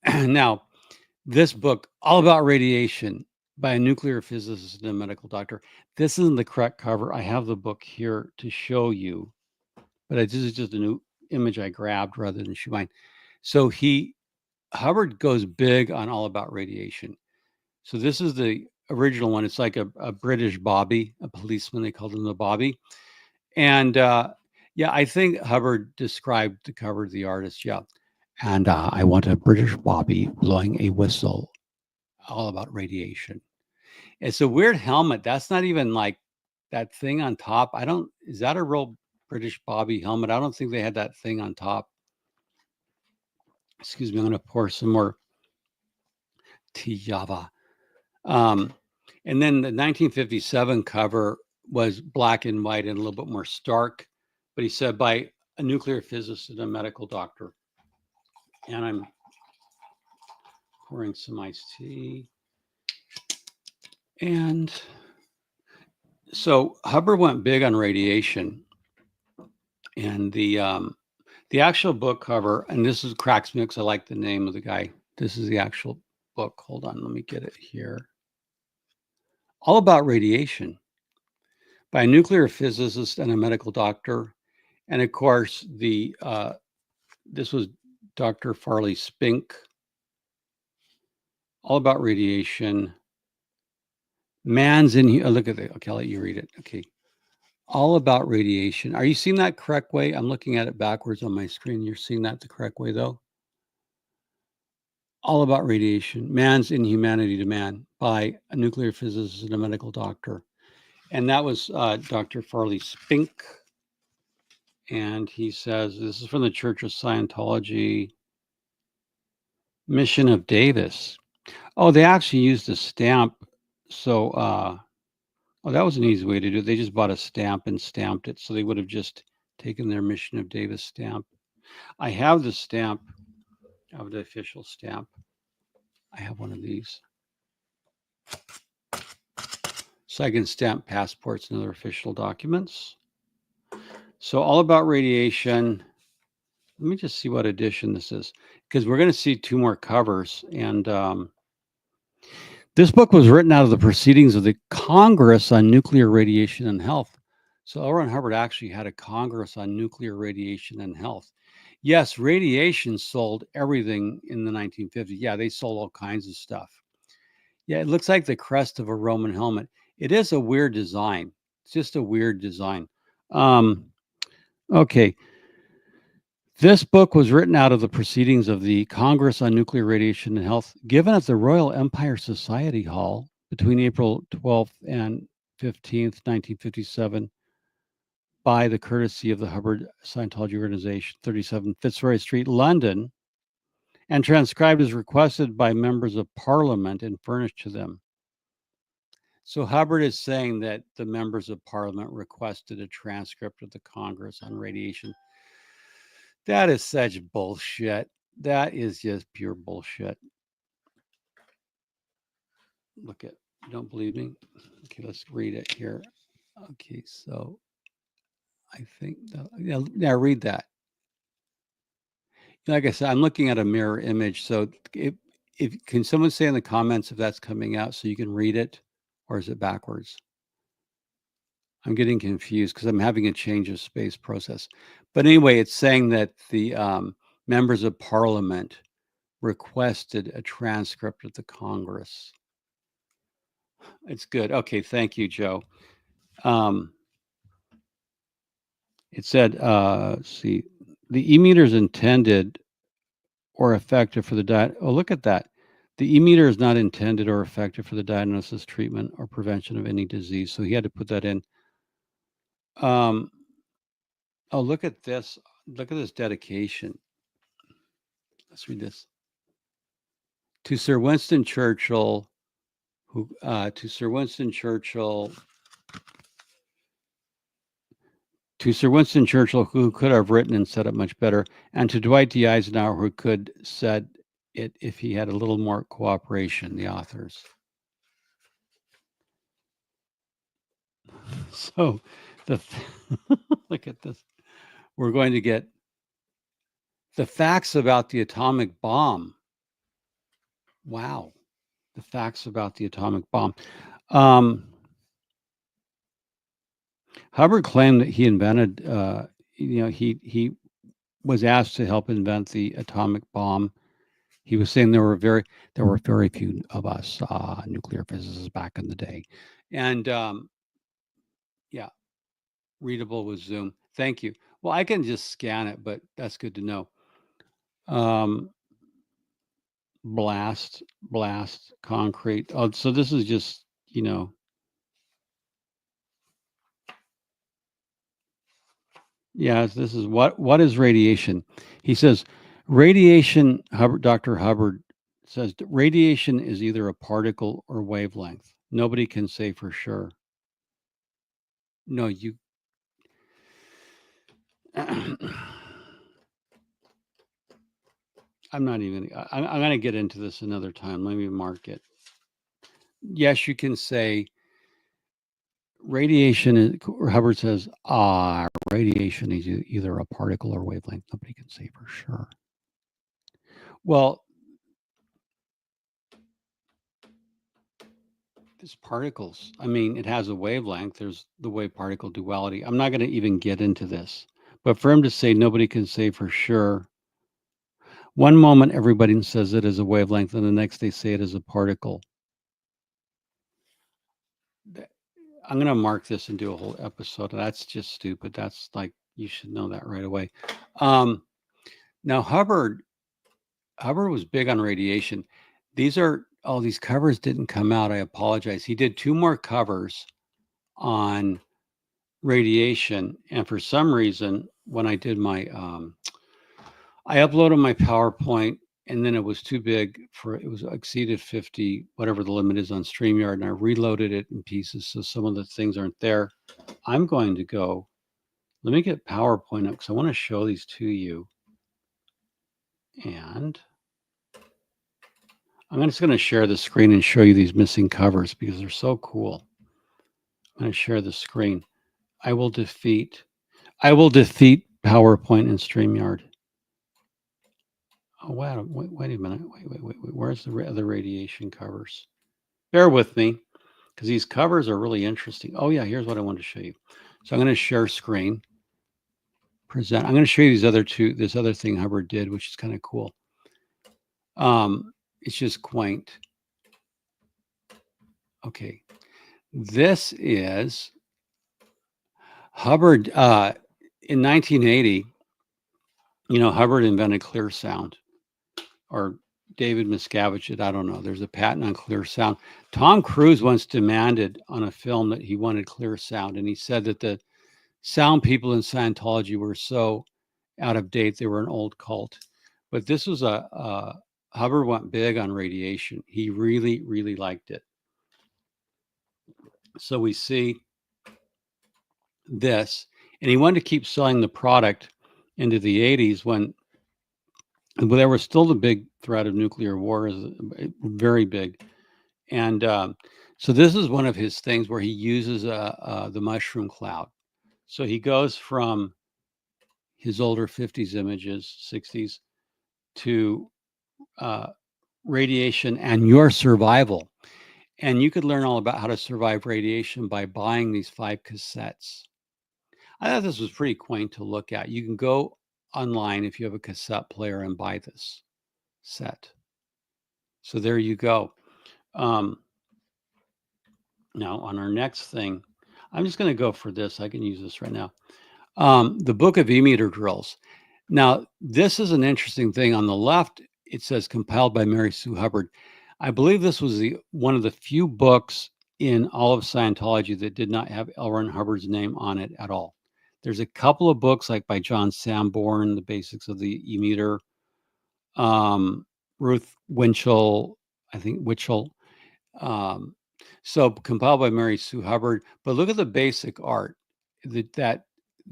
Now, this book, All About Radiation by a nuclear physicist and a medical doctor. This isn't the correct cover. I have the book here to show you, but this is just a new image I grabbed rather than show mine. So Hubbard goes big on All About Radiation. So this is the original one. It's like a British Bobby, a policeman. They called him the Bobby. And yeah, I think Hubbard described the cover of the artist. Yeah. And I want a British Bobby blowing a whistle, all about radiation. It's a weird helmet. That's not even like that thing on top. Is that a real British Bobby helmet? I don't think they had that thing on top. Excuse me, I'm going to pour some more tea Java. And then the 1957 cover was black and white and a little bit more stark, but he said by a nuclear physicist and a medical doctor. And I'm pouring some iced tea. And so Hubbard went big on radiation. And the actual book cover, and this is cracks me because I like the name of the guy. This is the actual book. Hold on, let me get it here. All About Radiation by a nuclear physicist and a medical doctor. And of course, this was Dr. Farley Spink. All About Radiation. Man's in here. Oh, look at it. Okay, I'll let you read it. Okay. All About Radiation. Are you seeing that correct way? I'm looking at it backwards on my screen. You're seeing that the correct way, though? All About Radiation, Man's Inhumanity to Man by a nuclear physicist and a medical doctor. And that was Dr. Farley Spink. And he says, this is from the Church of Scientology, Mission of Davis. Oh, they actually used a stamp. So, that was an easy way to do it. They just bought a stamp and stamped it. So they would have just taken their Mission of Davis stamp. I have the stamp. I have the official stamp. I have one of these. So I can stamp passports and other official documents. So All About Radiation. Let me just see what edition this is, because we're going to see two more covers. And this book was written out of the proceedings of the Congress on Nuclear Radiation and Health. So L. Ron Hubbard actually had a Congress on nuclear radiation and health. Yes, radiation sold everything in the 1950s. Yeah, they sold all kinds of stuff. Yeah, it looks like the crest of a Roman helmet. It is a weird design. It's just a weird design. Okay. This book was written out of the proceedings of the Congress on Nuclear Radiation and Health, given at the Royal Empire Society Hall between April 12th and 15th, 1957, by the courtesy of the Hubbard Scientology Organization, 37 Fitzroy Street, London, and transcribed as requested by members of Parliament and furnished to them. So Hubbard is saying that the members of Parliament requested a transcript of the Congress on radiation. That is such bullshit. That is just pure bullshit. Look at, you don't believe me? Okay, let's read it here. Okay, so I think, yeah, read that. Like I said, I'm looking at a mirror image. So if can someone say in the comments if that's coming out so you can read it, or is it backwards? I'm getting confused because I'm having a change of space process. But anyway, it's saying that the members of Parliament requested a transcript of the Congress. It's good. Okay, thank you, Joe. It said, see, the e-meters intended or effective for the diet. Oh, look at that. The e-meter is not intended or effective for the diagnosis, treatment, or prevention of any disease. So he had to put that in. Oh, look at this. Look at this dedication. Let's read this. To Sir Winston Churchill, who to Sir Winston Churchill, who could have written and said it much better, and to Dwight D. Eisenhower, who could said it if he had a little more cooperation. The authors. So, look at this. We're going to get the facts about the atomic bomb. Wow, the facts about the atomic bomb. Hubbard claimed that he invented, he was asked to help invent the atomic bomb. He was saying there were very few of us nuclear physicists back in the day, and yeah, readable with Zoom. Thank you. Well, I can just scan it, but that's good to know. Blast, concrete. Oh, so this is just, yeah, this is what is radiation? He says radiation, Dr. Hubbard says radiation is either a particle or wavelength. Nobody can say for sure. No, you I'm not even I'm going to get into this another time. Let me mark it. Yes, you can say radiation is, Hubbard says, radiation is either a particle or wavelength. Nobody can say for sure. Well, it's particles. I mean, it has a wavelength. There's the wave particle duality. I'm not going to even get into this. But for him to say nobody can say for sure, one moment everybody says it is a wavelength, and the next they say it is a particle. I'm going to mark this and do a whole episode. That's just stupid. That's like, you should know that right away. Now, Hubbard was big on radiation. These covers didn't come out. I apologize. He did 2 more covers on radiation. And for some reason, when I did my, I uploaded my PowerPoint and then it was too big it was exceeded 50, whatever the limit is on StreamYard, and I reloaded it in pieces. So some of the things aren't there. I'm going to go, let me get PowerPoint up because I want to show these to you. And I'm just going to share the screen and show you these missing covers because they're so cool. I'm going to share the screen. I will defeat PowerPoint and StreamYard. Oh, wow. Wait a minute. Wait. Where's the other radiation covers? Bear with me because these covers are really interesting. Oh, yeah. Here's what I want to show you. So I'm going to share screen. Present. I'm going to show you this other thing Hubbard did, which is kind of cool. It's just quaint. Okay. This is Hubbard in 1980. Hubbard invented clear sound, or David Miscavige did. I don't know. There's a patent on clear sound. Tom Cruise once demanded on a film that he wanted clear sound, and he said that the sound people in Scientology were so out of date, they were an old cult. But this was Hubbard went big on radiation. He really, really liked it. So we see this, and he wanted to keep selling the product into the 80s when there was still the big threat of nuclear war, is very big. And so this is one of his things where he uses the mushroom cloud. So he goes from his older 50s images, 60s, to radiation and your survival. And you could learn all about how to survive radiation by buying these 5 cassettes. I thought this was pretty quaint to look at. You can go online if you have a cassette player and buy this set. So there you go. Now on our next thing, I'm just going to go for this. I can use this right now. The Book of E-meter Drills. Now, this is an interesting thing. On the left, it says compiled by Mary Sue Hubbard. I believe this was one of the few books in all of Scientology that did not have L. Ron Hubbard's name on it at all. There's a couple of books like by John Sanborn, The Basics of the E-Meter, Ruth Winchell, I think Winchell, so compiled by Mary Sue Hubbard. But look at the basic art that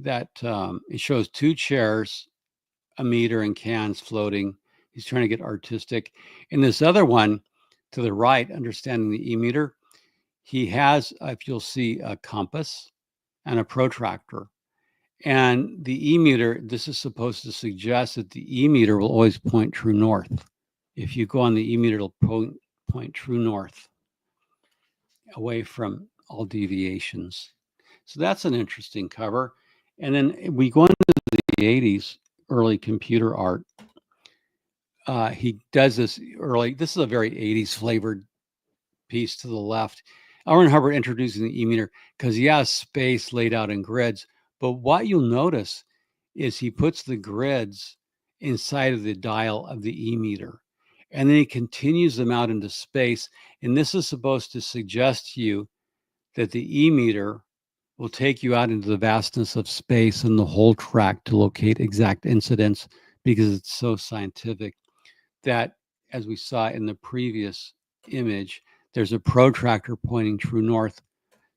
it shows two chairs, a meter, and cans floating. He's trying to get artistic. In this other one to the right, understanding the E-meter, he has, if you'll see, a compass and a protractor. And the E-meter, this is supposed to suggest that the E-meter will always point true north. If you go on the E-meter, it'll point true north, away from all deviations. So that's an interesting cover. And then we go into the 80s, early computer art. He does this early, this is a very 80s flavored piece to the left. L. Ron Hubbard introducing the E-meter because he has space laid out in grids. But what you'll notice is he puts the grids inside of the dial of the E-meter. And then he continues them out into space. And this is supposed to suggest to you that the E-meter will take you out into the vastness of space and the whole track to locate exact incidents, because it's so scientific that, as we saw in the previous image, there's a protractor pointing true north.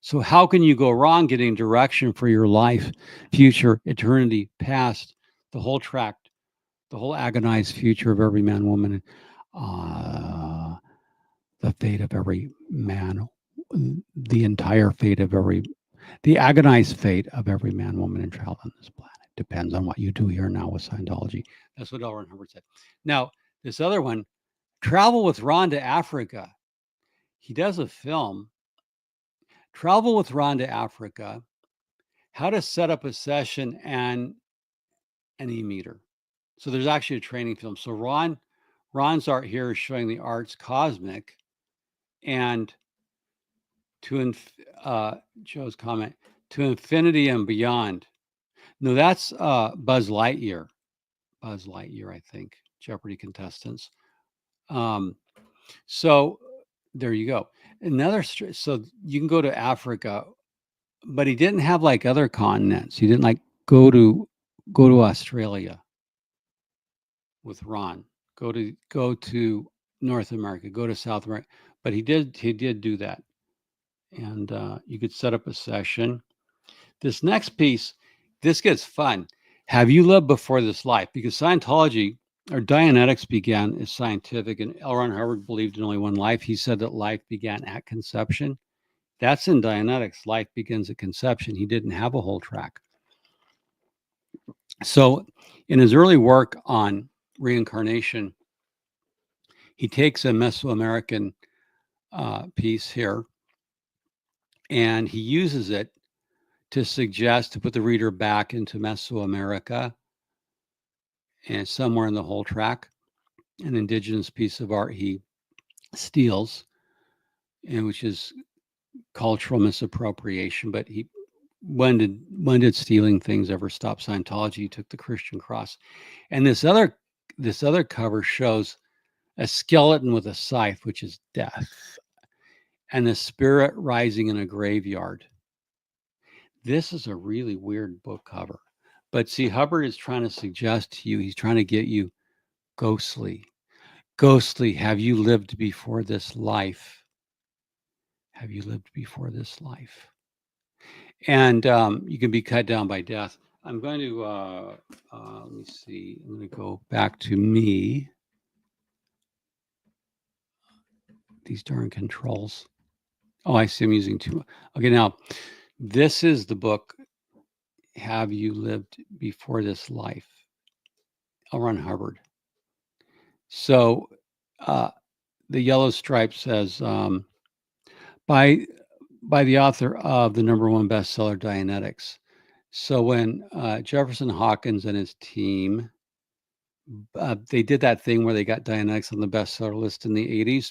So how can you go wrong getting direction for your life, future, eternity, past, the whole tract, the whole agonized future of every man, woman, the fate of every man, the entire fate of the agonized fate of every man, woman, and child on this planet depends on what you do here now with Scientology. That's what L. Ron Hubbard said. Now, this other one, Travel with Ron to Africa. He does a film, Travel with Ron to Africa, how to set up a session and an E-meter. So there's actually a training film. So Ron's art here is showing the arts cosmic, and Joe's comment, to infinity and beyond. No, that's Buzz Lightyear. Buzz Lightyear, I think. Jeopardy contestants. So there you go. So you can go to Africa, but he didn't have like other continents. He didn't like go to Australia with Ron. Go to North America. Go to South America. But he did do that, and you could set up a session. This next piece, this gets fun. Have you lived before this life? Because Scientology or Dianetics began as scientific, and L. Ron Hubbard believed in only one life. He said that life began at conception. That's in Dianetics. Life begins at conception. He didn't have a whole track. So in his early work on reincarnation, he takes a Mesoamerican piece here, and he uses it to suggest to put the reader back into Mesoamerica and somewhere in the whole track. An indigenous piece of art he steals, and which is cultural misappropriation. But when did stealing things ever stop Scientology? He took the Christian cross. And this other cover shows a skeleton with a scythe, which is death, and the spirit rising in a graveyard. This is a really weird book cover. But see, Hubbard is trying to suggest to you, he's trying to get you ghostly. Ghostly, have you lived before this life? Have you lived before this life? And you can be cut down by death. I'm going to, let me see, I'm going to go back to me. These darn controls. Oh, I see I'm using two. Okay, now, this is the book, Have You Lived Before This Life? L. Ron Hubbard. So the yellow stripe says, by the author of the #1 bestseller, Dianetics. So when Jefferson Hawkins and his team, they did that thing where they got Dianetics on the bestseller list in the 80s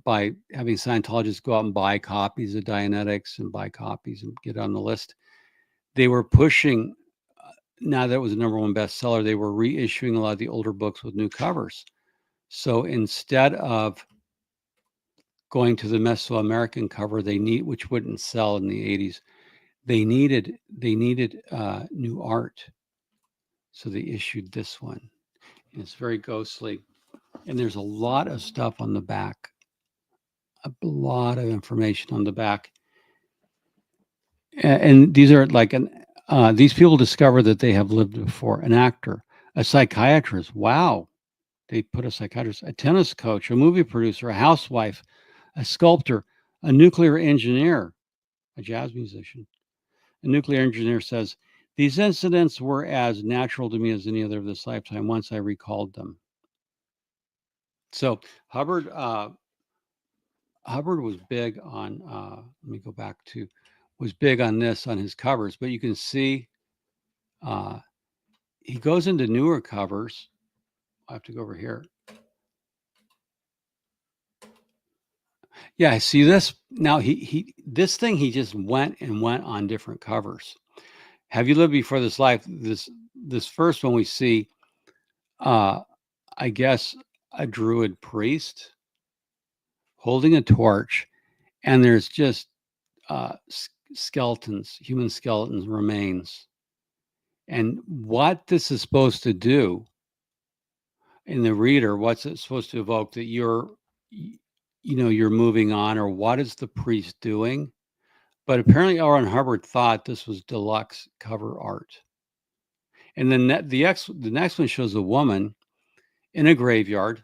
by having Scientologists go out and buy copies of Dianetics and buy copies and get on the list. They were pushing, now that it was a #1 bestseller, they were reissuing a lot of the older books with new covers. So instead of going to the Mesoamerican cover, which wouldn't sell in the 80s, they needed new art. So they issued this one. And it's very ghostly. And there's a lot of stuff on the back, a lot of information on the back. And these are like these people discover that they have lived before. An actor, a psychiatrist. Wow. They put a psychiatrist, a tennis coach, a movie producer, a housewife, a sculptor, a nuclear engineer, a jazz musician. A nuclear engineer says, these incidents were as natural to me as any other of this lifetime once I recalled them. So Hubbard was big on, let me go back to, was big on this on his covers, but you can see he goes into newer covers. I have to go over here. Yeah, I see this now. This thing he just went on different covers. Have you lived before this life? This first one we see, I guess, a druid priest holding a torch, and there's just skeletons, human skeletons, remains. And what this is supposed to do in the reader, what's it supposed to evoke? That you're moving on, or what is the priest doing? But apparently L. Ron Hubbard thought this was deluxe cover art. And then the next one shows a woman in a graveyard,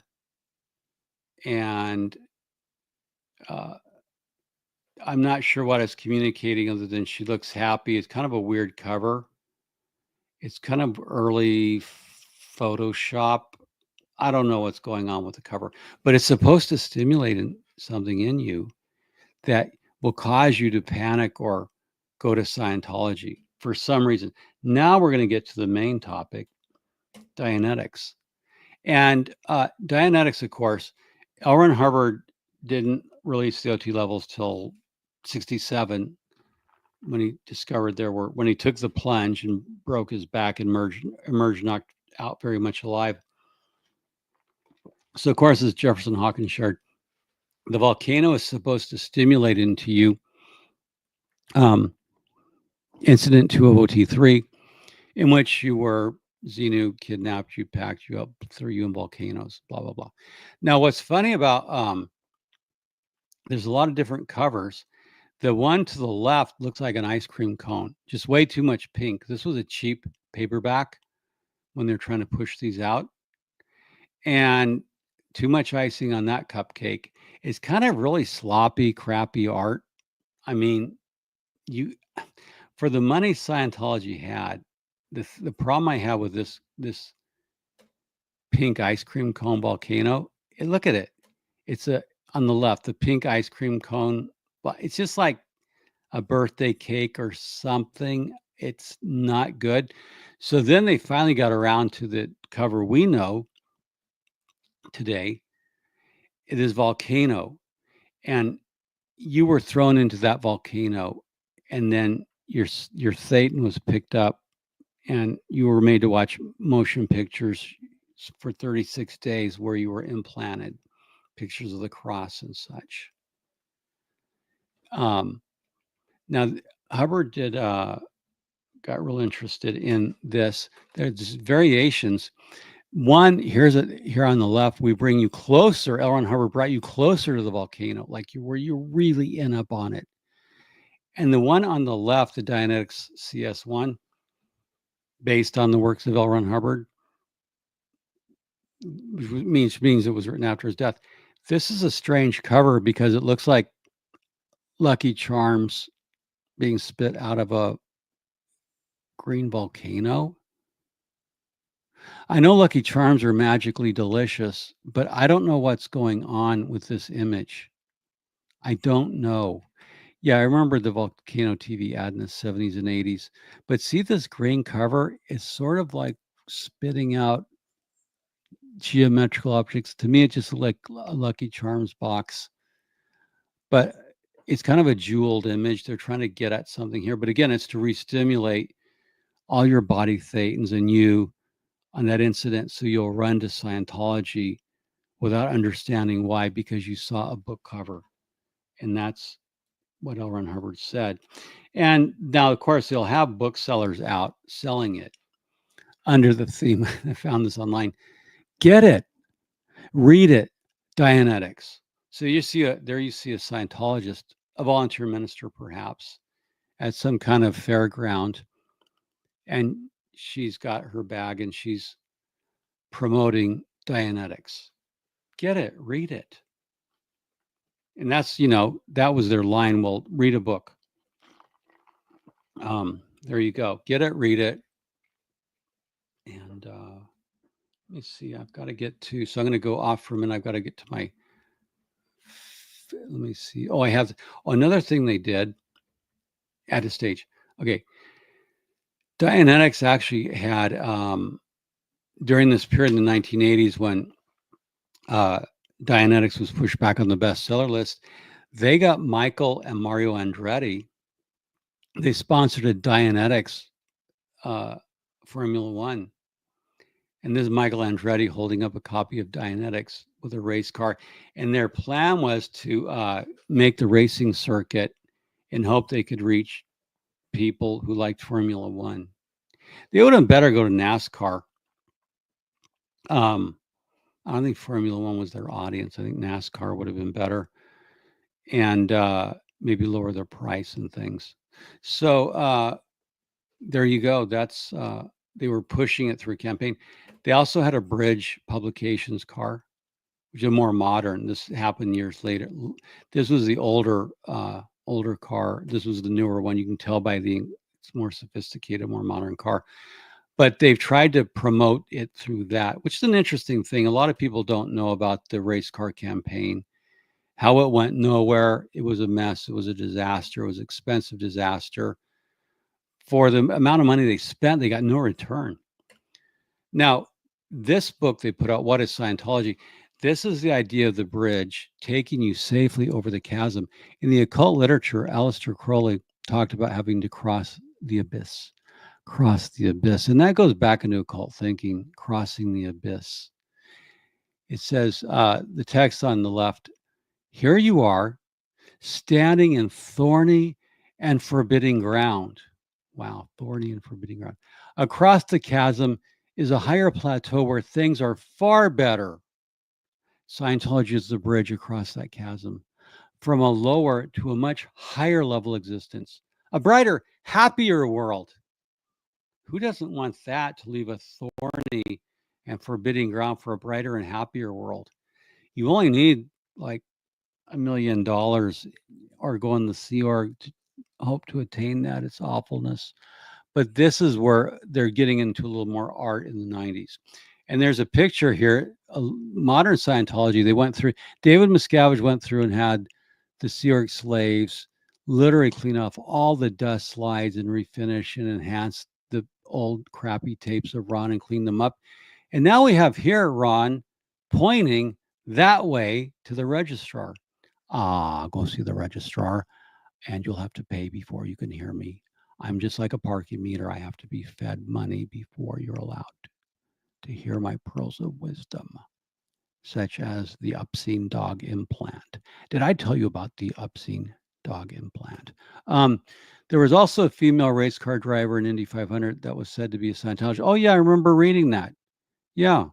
and I'm not sure what it's communicating other than she looks happy. It's kind of a weird cover. It's kind of early Photoshop. I don't know what's going on with the cover, but it's supposed to stimulate something in you that will cause you to panic or go to Scientology for some reason. Now we're going to get to the main topic, Dianetics. And Dianetics, of course, L. Ron Hubbard didn't release the OT levels till 67 when he discovered when he took the plunge and broke his back and emerged knocked out very much alive. So, of course, as Jefferson Hawkins shared, the volcano is supposed to stimulate into you incident 2 of OT3, in which you were Xenu kidnapped you, packed you up, threw you in volcanoes, blah, blah, blah. Now, what's funny about there's a lot of different covers. The one to the left looks like an ice cream cone, just way too much pink. This was a cheap paperback when they're trying to push these out. And too much icing on that cupcake. It's kind of really sloppy, crappy art. I mean, for the money Scientology had, the problem I have with this pink ice cream cone volcano, look at it. It's on the left, the pink ice cream cone. It's just like a birthday cake or something. It's not good. So then they finally got around to the cover we know today. It is volcano, and you were thrown into that volcano, and then your Satan was picked up, and you were made to watch motion pictures for 36 days where you were implanted, pictures of the cross and such. Now Hubbard got real interested in this. There's variations. One, here on the left, we bring you closer. L. Ron Hubbard brought you closer to the volcano, like where you're really in up on it. And the one on the left, the Dianetics CS1, based on the works of L. Ron Hubbard, which means it was written after his death. This is a strange cover because it looks like Lucky Charms being spit out of a green volcano. I know Lucky Charms are magically delicious, but I don't know what's going on with this image. I don't know. Yeah, I remember the Volcano TV ad in the 70s and 80s. But see this green cover? It's sort of like spitting out geometrical objects. To me, it just looked like a Lucky Charms box. But it's kind of a jeweled image. They're trying to get at something here. But again, it's to re-stimulate all your body thetans and you on that incident, so you'll run to Scientology without understanding why, because you saw a book cover. And that's what L. Ron Hubbard said. And now, of course, they'll have booksellers out selling it under the theme. I found this online. Get it, read it, Dianetics. So you see a Scientologist, a volunteer minister perhaps, at some kind of fairground, and she's got her bag and she's promoting Dianetics. Get it, read it. And that's, that was their line. Well, read a book. There you go. Get it, read it. And let me see. I've got to get to, so I'm going to go off for a minute. I've got to get to my, let me see. Oh, I have another thing they did at a stage. Okay. Dianetics actually had, during this period in the 1980s when Dianetics was pushed back on the bestseller list, they got Michael and Mario Andretti. They sponsored a Dianetics Formula One. And this is Michael Andretti holding up a copy of Dianetics with a race car. And their plan was to make the racing circuit and hope they could reach people who liked Formula One. They would have better go to NASCAR. I don't think Formula One was their audience. I think NASCAR would have been better, and maybe lower their price and things. So there you go. That's they were pushing it through a campaign. They also had a Bridge Publications car, which is more modern. This happened years later. This was the older car. This was the newer one. You can tell by it's more sophisticated, more modern car. But they've tried to promote it through that, which is an interesting thing. A lot of people don't know about the race car campaign, how it went nowhere. It was a mess. It was a disaster. It was an expensive disaster. For the amount of money they spent, they got no return. Now, this book they put out, What is Scientology? This is the idea of the bridge taking you safely over the chasm. In the occult literature, Aleister Crowley talked about having to cross the abyss. And that goes back into occult thinking, crossing the abyss. It says, the text on the left, here you are, standing in thorny and forbidding ground. Wow, thorny and forbidding ground. Across the chasm is a higher plateau where things are far better. Scientology is the bridge across that chasm from a lower to a much higher level existence, a brighter, happier world. Who doesn't want that, to leave a thorny and forbidding ground for a brighter and happier world? You only need like $1 million or go in the Sea Org to hope to attain that. It's awfulness. But this is where they're getting into a little more art in the 90s. And there's a picture here, modern Scientology. They went through, David Miscavige went through and had the Sea Org slaves literally clean off all the dust slides and refinish and enhance the old crappy tapes of Ron and clean them up. And now we have here Ron pointing that way to the registrar. Go see the registrar and you'll have to pay before you can hear me. I'm just like a parking meter. I have to be fed money before you're allowed to hear my pearls of wisdom, such as the obscene dog implant. Did I tell you about the obscene dog implant? There was also a female race car driver in Indy 500 that was said to be a Scientologist. Oh, yeah, I remember reading that. Yeah,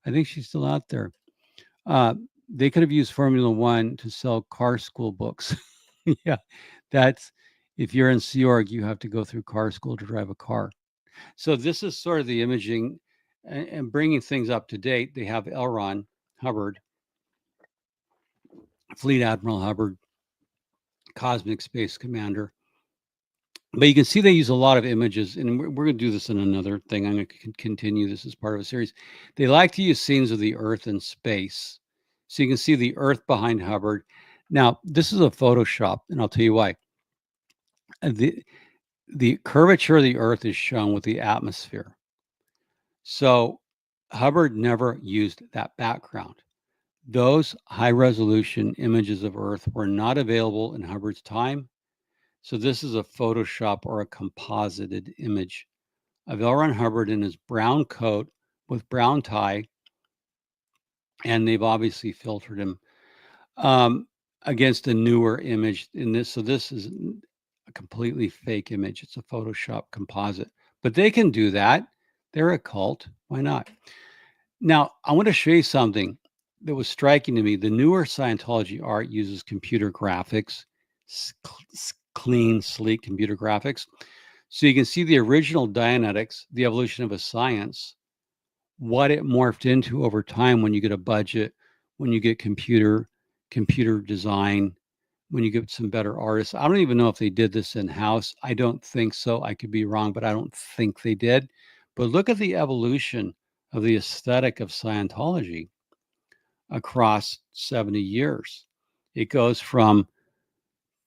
I think she's still out there. They could have used Formula One to sell car school books. Yeah, that's, if you're in Sea Org, you have to go through car school to drive a car. So this is sort of the imaging and bringing things up to date. They have L. Ron Hubbard, Fleet Admiral Hubbard, Cosmic Space Commander. But you can see they use a lot of images, and we're going to do this in another thing. I'm going to continue this as part of a series. They like to use scenes of the Earth and space. So you can see the Earth behind Hubbard. Now, this is a Photoshop, and I'll tell you why. The curvature of the Earth is shown with the atmosphere. So Hubbard never used that background. Those high-resolution images of Earth were not available in Hubbard's time. So this is a Photoshop or a composited image of L. Ron Hubbard in his brown coat with brown tie and they've obviously filtered him um, against a newer image in this. So this is a completely fake image. It's a Photoshop composite, but they can do that. They're a cult. Why not? Now, I want to show you something that was striking to me. The newer Scientology art uses computer graphics, clean, sleek computer graphics. So you can see the original Dianetics, the evolution of a science, what it morphed into over time when you get a budget, when you get computer design, when you get some better artists. I don't even know if they did this in house. I don't think so. I could be wrong, but I don't think they did. But look at the evolution of the aesthetic of Scientology across 70 years. It goes from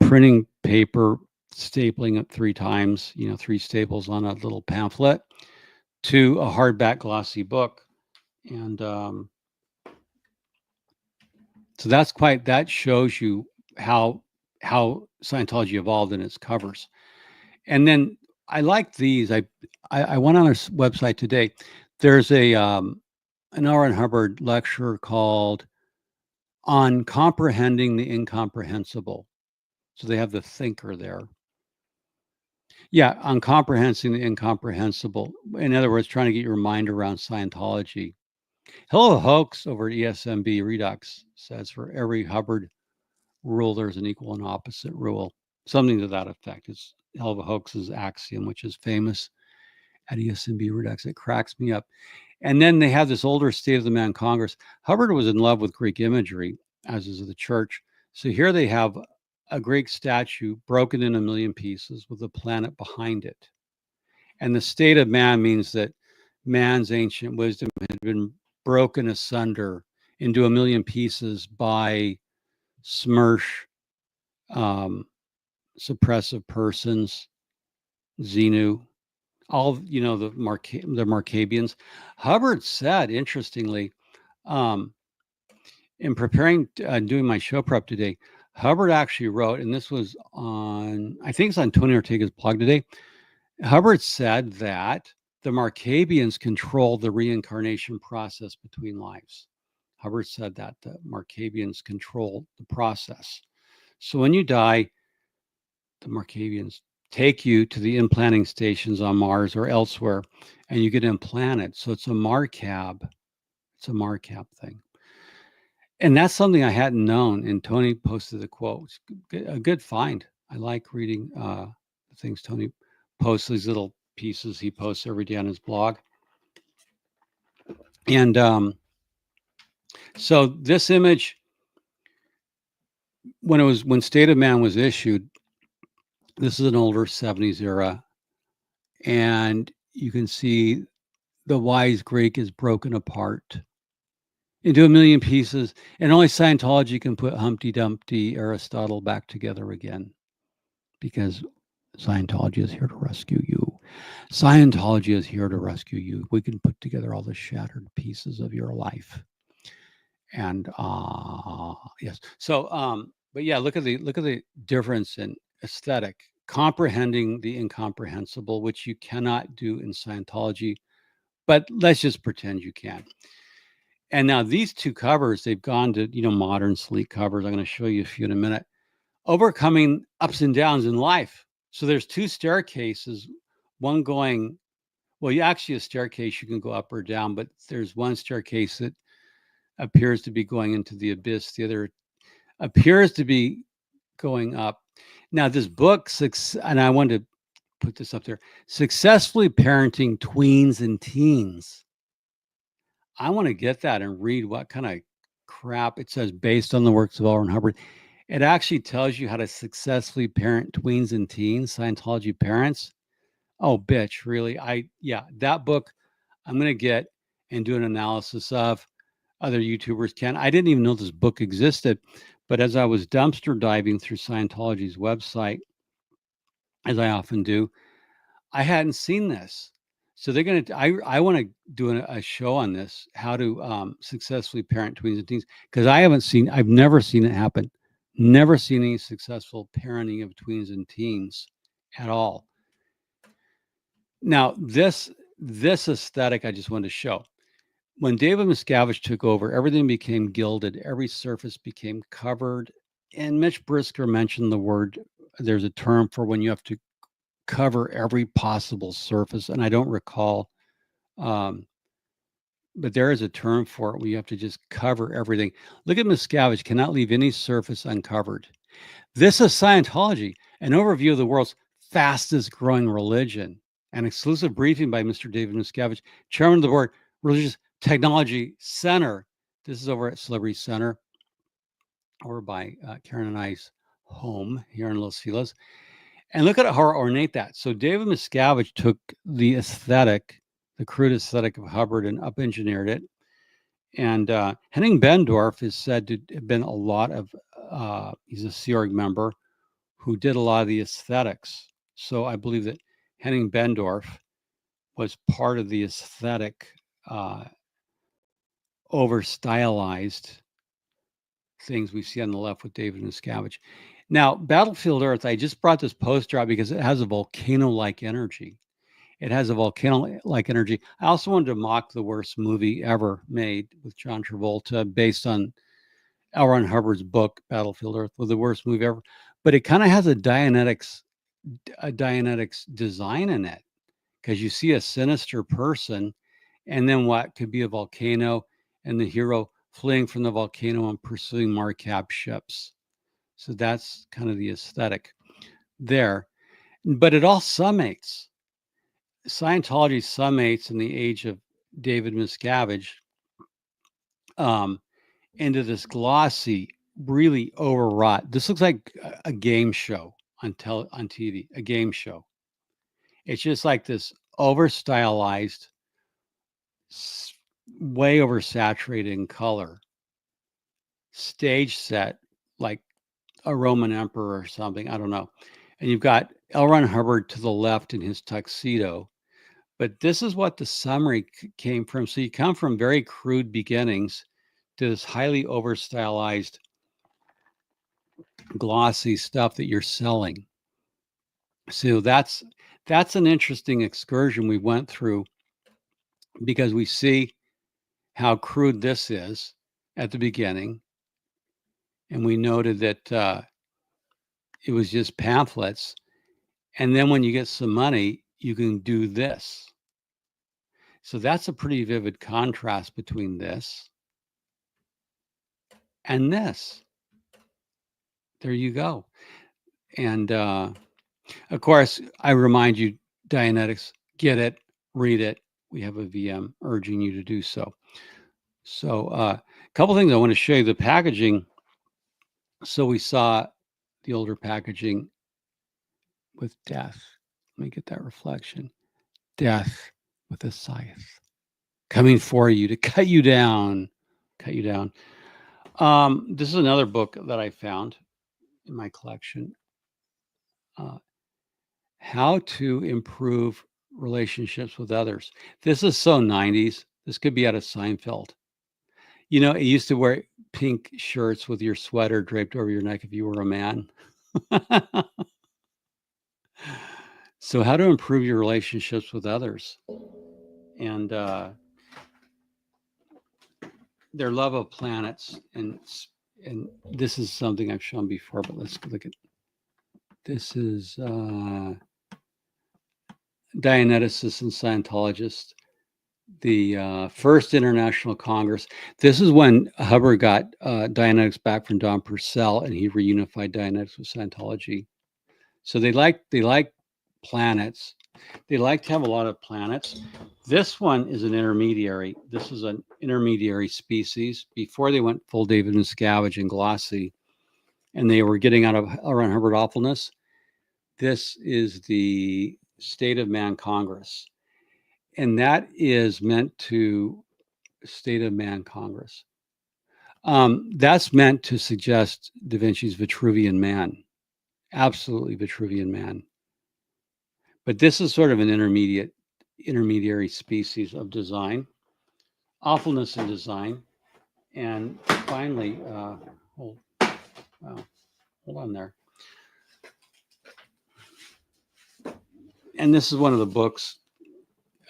printing paper, stapling it 3 times, 3 staples on a little pamphlet, to a hardback glossy book. And so that shows you how Scientology evolved in its covers. And then I like these. I went on their website today. There's an R. N. Hubbard lecture called "On Comprehending the Incomprehensible." So they have the thinker there. Yeah, on comprehending the incomprehensible. In other words, trying to get your mind around Scientology. Hello Hoax over at ESMB Redux says for every Hubbard rule, there's an equal and opposite rule. Something to that effect. It's Hello Hoax's axiom, which is famous at ESMB Redux. It cracks me up. And then they have this older State of the Man Congress. Hubbard was in love with Greek imagery, as is the church. So here they have a Greek statue broken in a million pieces with a planet behind it. And the state of man means that man's ancient wisdom had been broken asunder into a million pieces by Smersh, suppressive persons, Xenu, all the Markabians. Hubbard said, interestingly, in preparing doing my show prep today, Hubbard actually wrote, and this was on, I think it's on Tony Ortega's blog today. Hubbard said that the Markabians control the reincarnation process between lives. Hubbard said that the Markabians control the process. So when you die, the Markabians take you to the implanting stations on Mars or elsewhere, and you get implanted. So it's a Markab. It's a Markab thing. And that's something I hadn't known. And Tony posted the quote. It's a good find. I like reading the things Tony posts, these little pieces he posts every day on his blog. And so this image, when State of Man was issued, this is an older 70s era. And you can see the wise Greek is broken apart into a million pieces, and only Scientology can put Humpty Dumpty Aristotle back together again, because Scientology is here to rescue you. Scientology is here to rescue you. We can put together all the shattered pieces of your life. And yes. So but yeah, look at the difference in aesthetic, comprehending the incomprehensible, which you cannot do in Scientology, but let's just pretend you can. And now these two covers, they've gone to, modern sleek covers. I'm going to show you a few in a minute. Overcoming ups and downs in life. So there's two staircases, one going, well, you actually a staircase, you can go up or down, but there's one staircase that appears to be going into the abyss. The other appears to be going up. Now this book, and I wanted to put this up there, Successfully Parenting Tweens and Teens. I want to get that and read what kind of crap it says based on the works of L. Ron Hubbard. It actually tells you how to successfully parent tweens and teens, Scientology parents. Oh, bitch, really? That book I'm going to get and do an analysis of. Other YouTubers can. I didn't even know this book existed, but as I was dumpster diving through Scientology's website, as I often do, I hadn't seen this. So they're going to, I want to do a show on this, how to successfully parent tweens and teens, because I've never seen it happen. Never seen any successful parenting of tweens and teens at all. Now, this aesthetic I just wanted to show. when David Miscavige took over, everything became gilded, every surface became covered. And Mitch Brisker mentioned the word, there's a term for when you have to cover every possible surface. And I don't recall, um, but there is a term for it where you have to just cover everything. Look at Miscavige, cannot leave any surface uncovered. This is Scientology, an overview of the world's fastest growing religion. An exclusive briefing by Mr. David Miscavige, chairman of the board, Religious Technology Center. This is over at Celebrity Center, over by Karen and I's home here in Los Feliz. And look at how ornate that. So David Miscavige took the aesthetic, the crude aesthetic of Hubbard, and up-engineered it. And Henning Bendorf is said to have been a lot of, he's a Sea Org member who did a lot of the aesthetics. So I believe that Henning Bendorf was part of the aesthetic, over stylized things we see on the left with David Miscavige. Now, Battlefield Earth, I just brought this poster out because it has a volcano-like energy. It has a volcano-like energy. I also wanted to mock the worst movie ever made with John Travolta based on L. Ron Hubbard's book, Battlefield Earth, was the worst movie ever. But it kind of has a Dianetics design in it, because you see a sinister person and then what could be a volcano and the hero fleeing from the volcano and pursuing Marcab ships. So that's kind of the aesthetic there. But it all summates. Scientology summates in the age of David Miscavige into this glossy, really overwrought. This looks like a game show on TV, a game show. It's just like this over stylized, way oversaturated in color, stage set like a Roman emperor or something. I don't know. And you've got L. Ron Hubbard to the left in his tuxedo. But this is what the summary came from. So you come from very crude beginnings to this highly over stylized, glossy stuff that you're selling. So that's an interesting excursion we went through, because we see how crude this is at the beginning. And we noted that it was just pamphlets. And then when you get some money, you can do this. So that's a pretty vivid contrast between this and this. There you go. And of course, I remind you, Dianetics, get it, read it. We have a VM urging you to do so. So a couple things I want to show you. The packaging. So we saw the older packaging with death. Let me get that reflection. Death with a scythe coming for you to cut you down. Cut you down. This is another book that I found in my collection. How to improve relationships with others. This is so 90s. This could be out of Seinfeld. You know, it used to wear pink shirts with your sweater draped over your neck if you were a man. So how to improve your relationships with others. And their love of planets. And this is something I've shown before, but let's look at, this is Dianeticists and Scientologists, the first International Congress. This is when Hubbard got Dianetics back from Don Purcell, and he reunified Dianetics with Scientology. So they like planets. They like to have a lot of planets. This one is an intermediary. This is an intermediary species. Before they went full David Miscavige and glossy, and they were getting out of L. Ron Hubbard awfulness. This is the State of Man Congress. And that is meant to, State of Man Congress. That's meant to suggest Da Vinci's Vitruvian Man. Absolutely Vitruvian Man. But this is sort of an intermediary species of design, awfulness in design. And finally, hold on there. And this is one of the books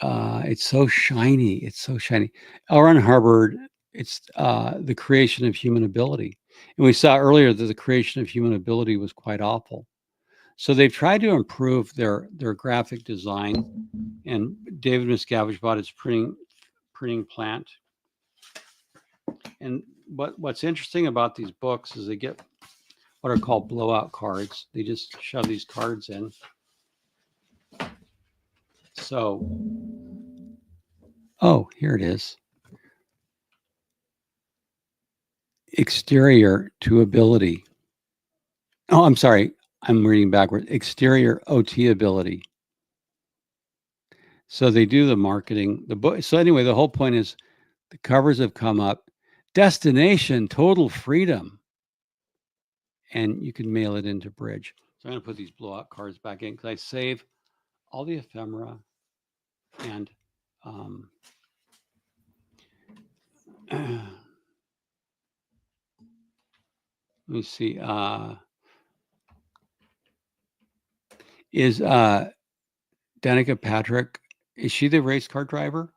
It's so shiny. It's so shiny. L. Ron Hubbard, it's the creation of human ability. And we saw earlier that the creation of human ability was quite awful. So they've tried to improve their graphic design. And David Miscavige bought his printing plant. And what's interesting about these books is they get what are called blowout cards. They just shove these cards in. So, oh, here it is. Exterior to ability. Oh, I'm sorry. I'm reading backwards. Exterior OT ability. So they do the marketing. The book. So anyway, the whole point is the covers have come up. Destination total freedom. And you can mail it into Bridge. So I'm going to put these blowout cards back in because I save all the ephemera and let me see. Is Danica Patrick? Is she the race car driver?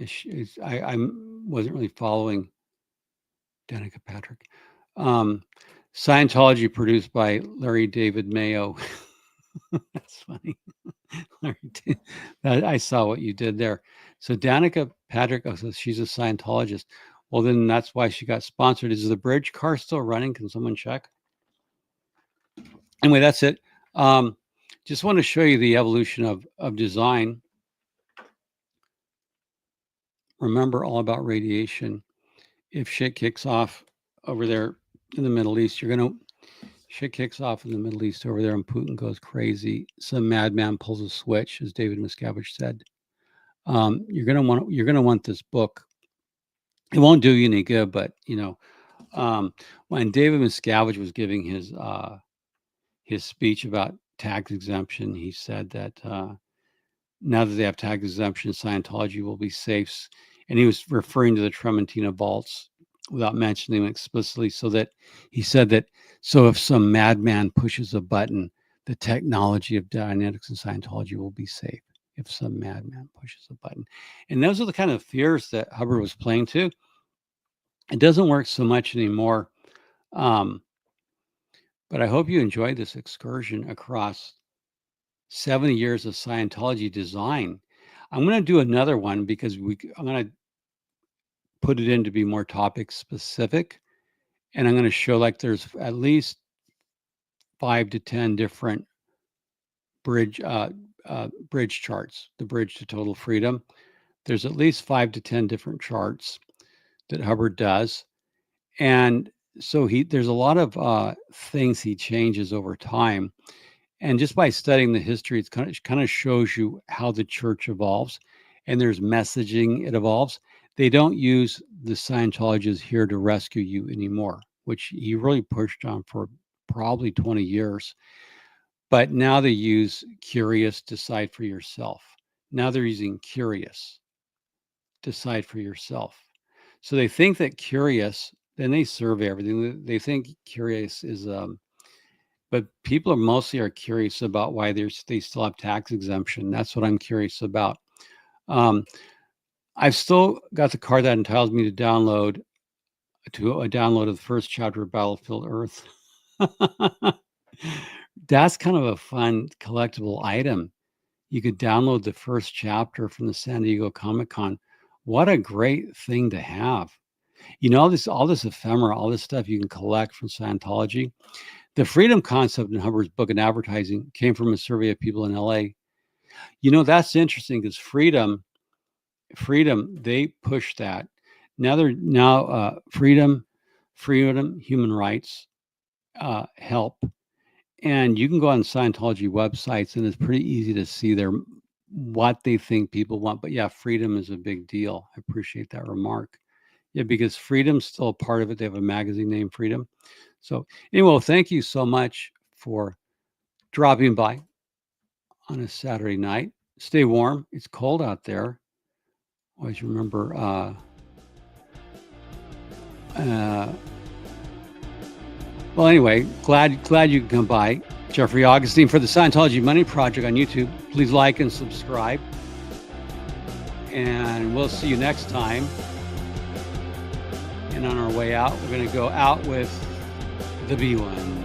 I wasn't really following Danica Patrick. Scientology produced by Larry David Mayo. That's funny. I saw what you did there. So Danica Patrick, oh, so she's a Scientologist. Well, then that's why she got sponsored. Is the Bridge car still running? Can someone check? Anyway, that's it. Just want to show you the evolution of design. Remember all about radiation. If shit kicks off over there in the Middle East, shit kicks off in the Middle East over there and Putin goes crazy. Some madman pulls a switch, as David Miscavige said. You're gonna want this book. It won't do you any good, but when David Miscavige was giving his speech about tax exemption, he said that now that they have tax exemption, Scientology will be safe. And he was referring to the Trementina vaults without mentioning them explicitly. So that he said that, so if some madman pushes a button, the technology of Dianetics and Scientology will be safe. If some madman pushes a button. And those are the kind of fears that Hubbard was playing to. It doesn't work so much anymore. But I hope you enjoyed this excursion across 70 years of Scientology design. I'm going to do another one because I'm going to put it in to be more topic specific. And I'm going to show like there's at least 5 to 10 different bridge charts, the bridge to total freedom. There's at least 5 to 10 different charts that Hubbard does. And so there's a lot of things he changes over time. And just by studying the history, it kind of shows you how the church evolves. And there's messaging, it evolves. They don't use the Scientologists here to rescue you anymore, which he really pushed on for probably 20 years. But now they use curious, decide for yourself. Now they're using curious, decide for yourself. So they think that curious, then they survey everything. They think curious is, but people are mostly curious about why they still have tax exemption. That's what I'm curious about. I've still got the card that entitles me to download a download of the first chapter of Battlefield Earth. That's kind of a fun collectible item. You could download the first chapter from the San Diego Comic-Con. What a great thing to have. All this ephemera, all this stuff you can collect from Scientology. The freedom concept in Hubbard's book and advertising came from a survey of people in LA. That's interesting because freedom, they push that. Now freedom, human rights, help. And you can go on Scientology websites and it's pretty easy to see what they think people want. But yeah, freedom is a big deal. I appreciate that remark. Yeah, because freedom's still a part of it. They have a magazine named Freedom. So anyway, thank you so much for dropping by on a Saturday night. Stay warm. It's cold out there. Always remember, well, anyway, glad you can come by. Jeffrey Augustine for the Scientology Money Project on YouTube. Please like and subscribe. and we'll see you next time. And on our way out, we're going to go out with the B one.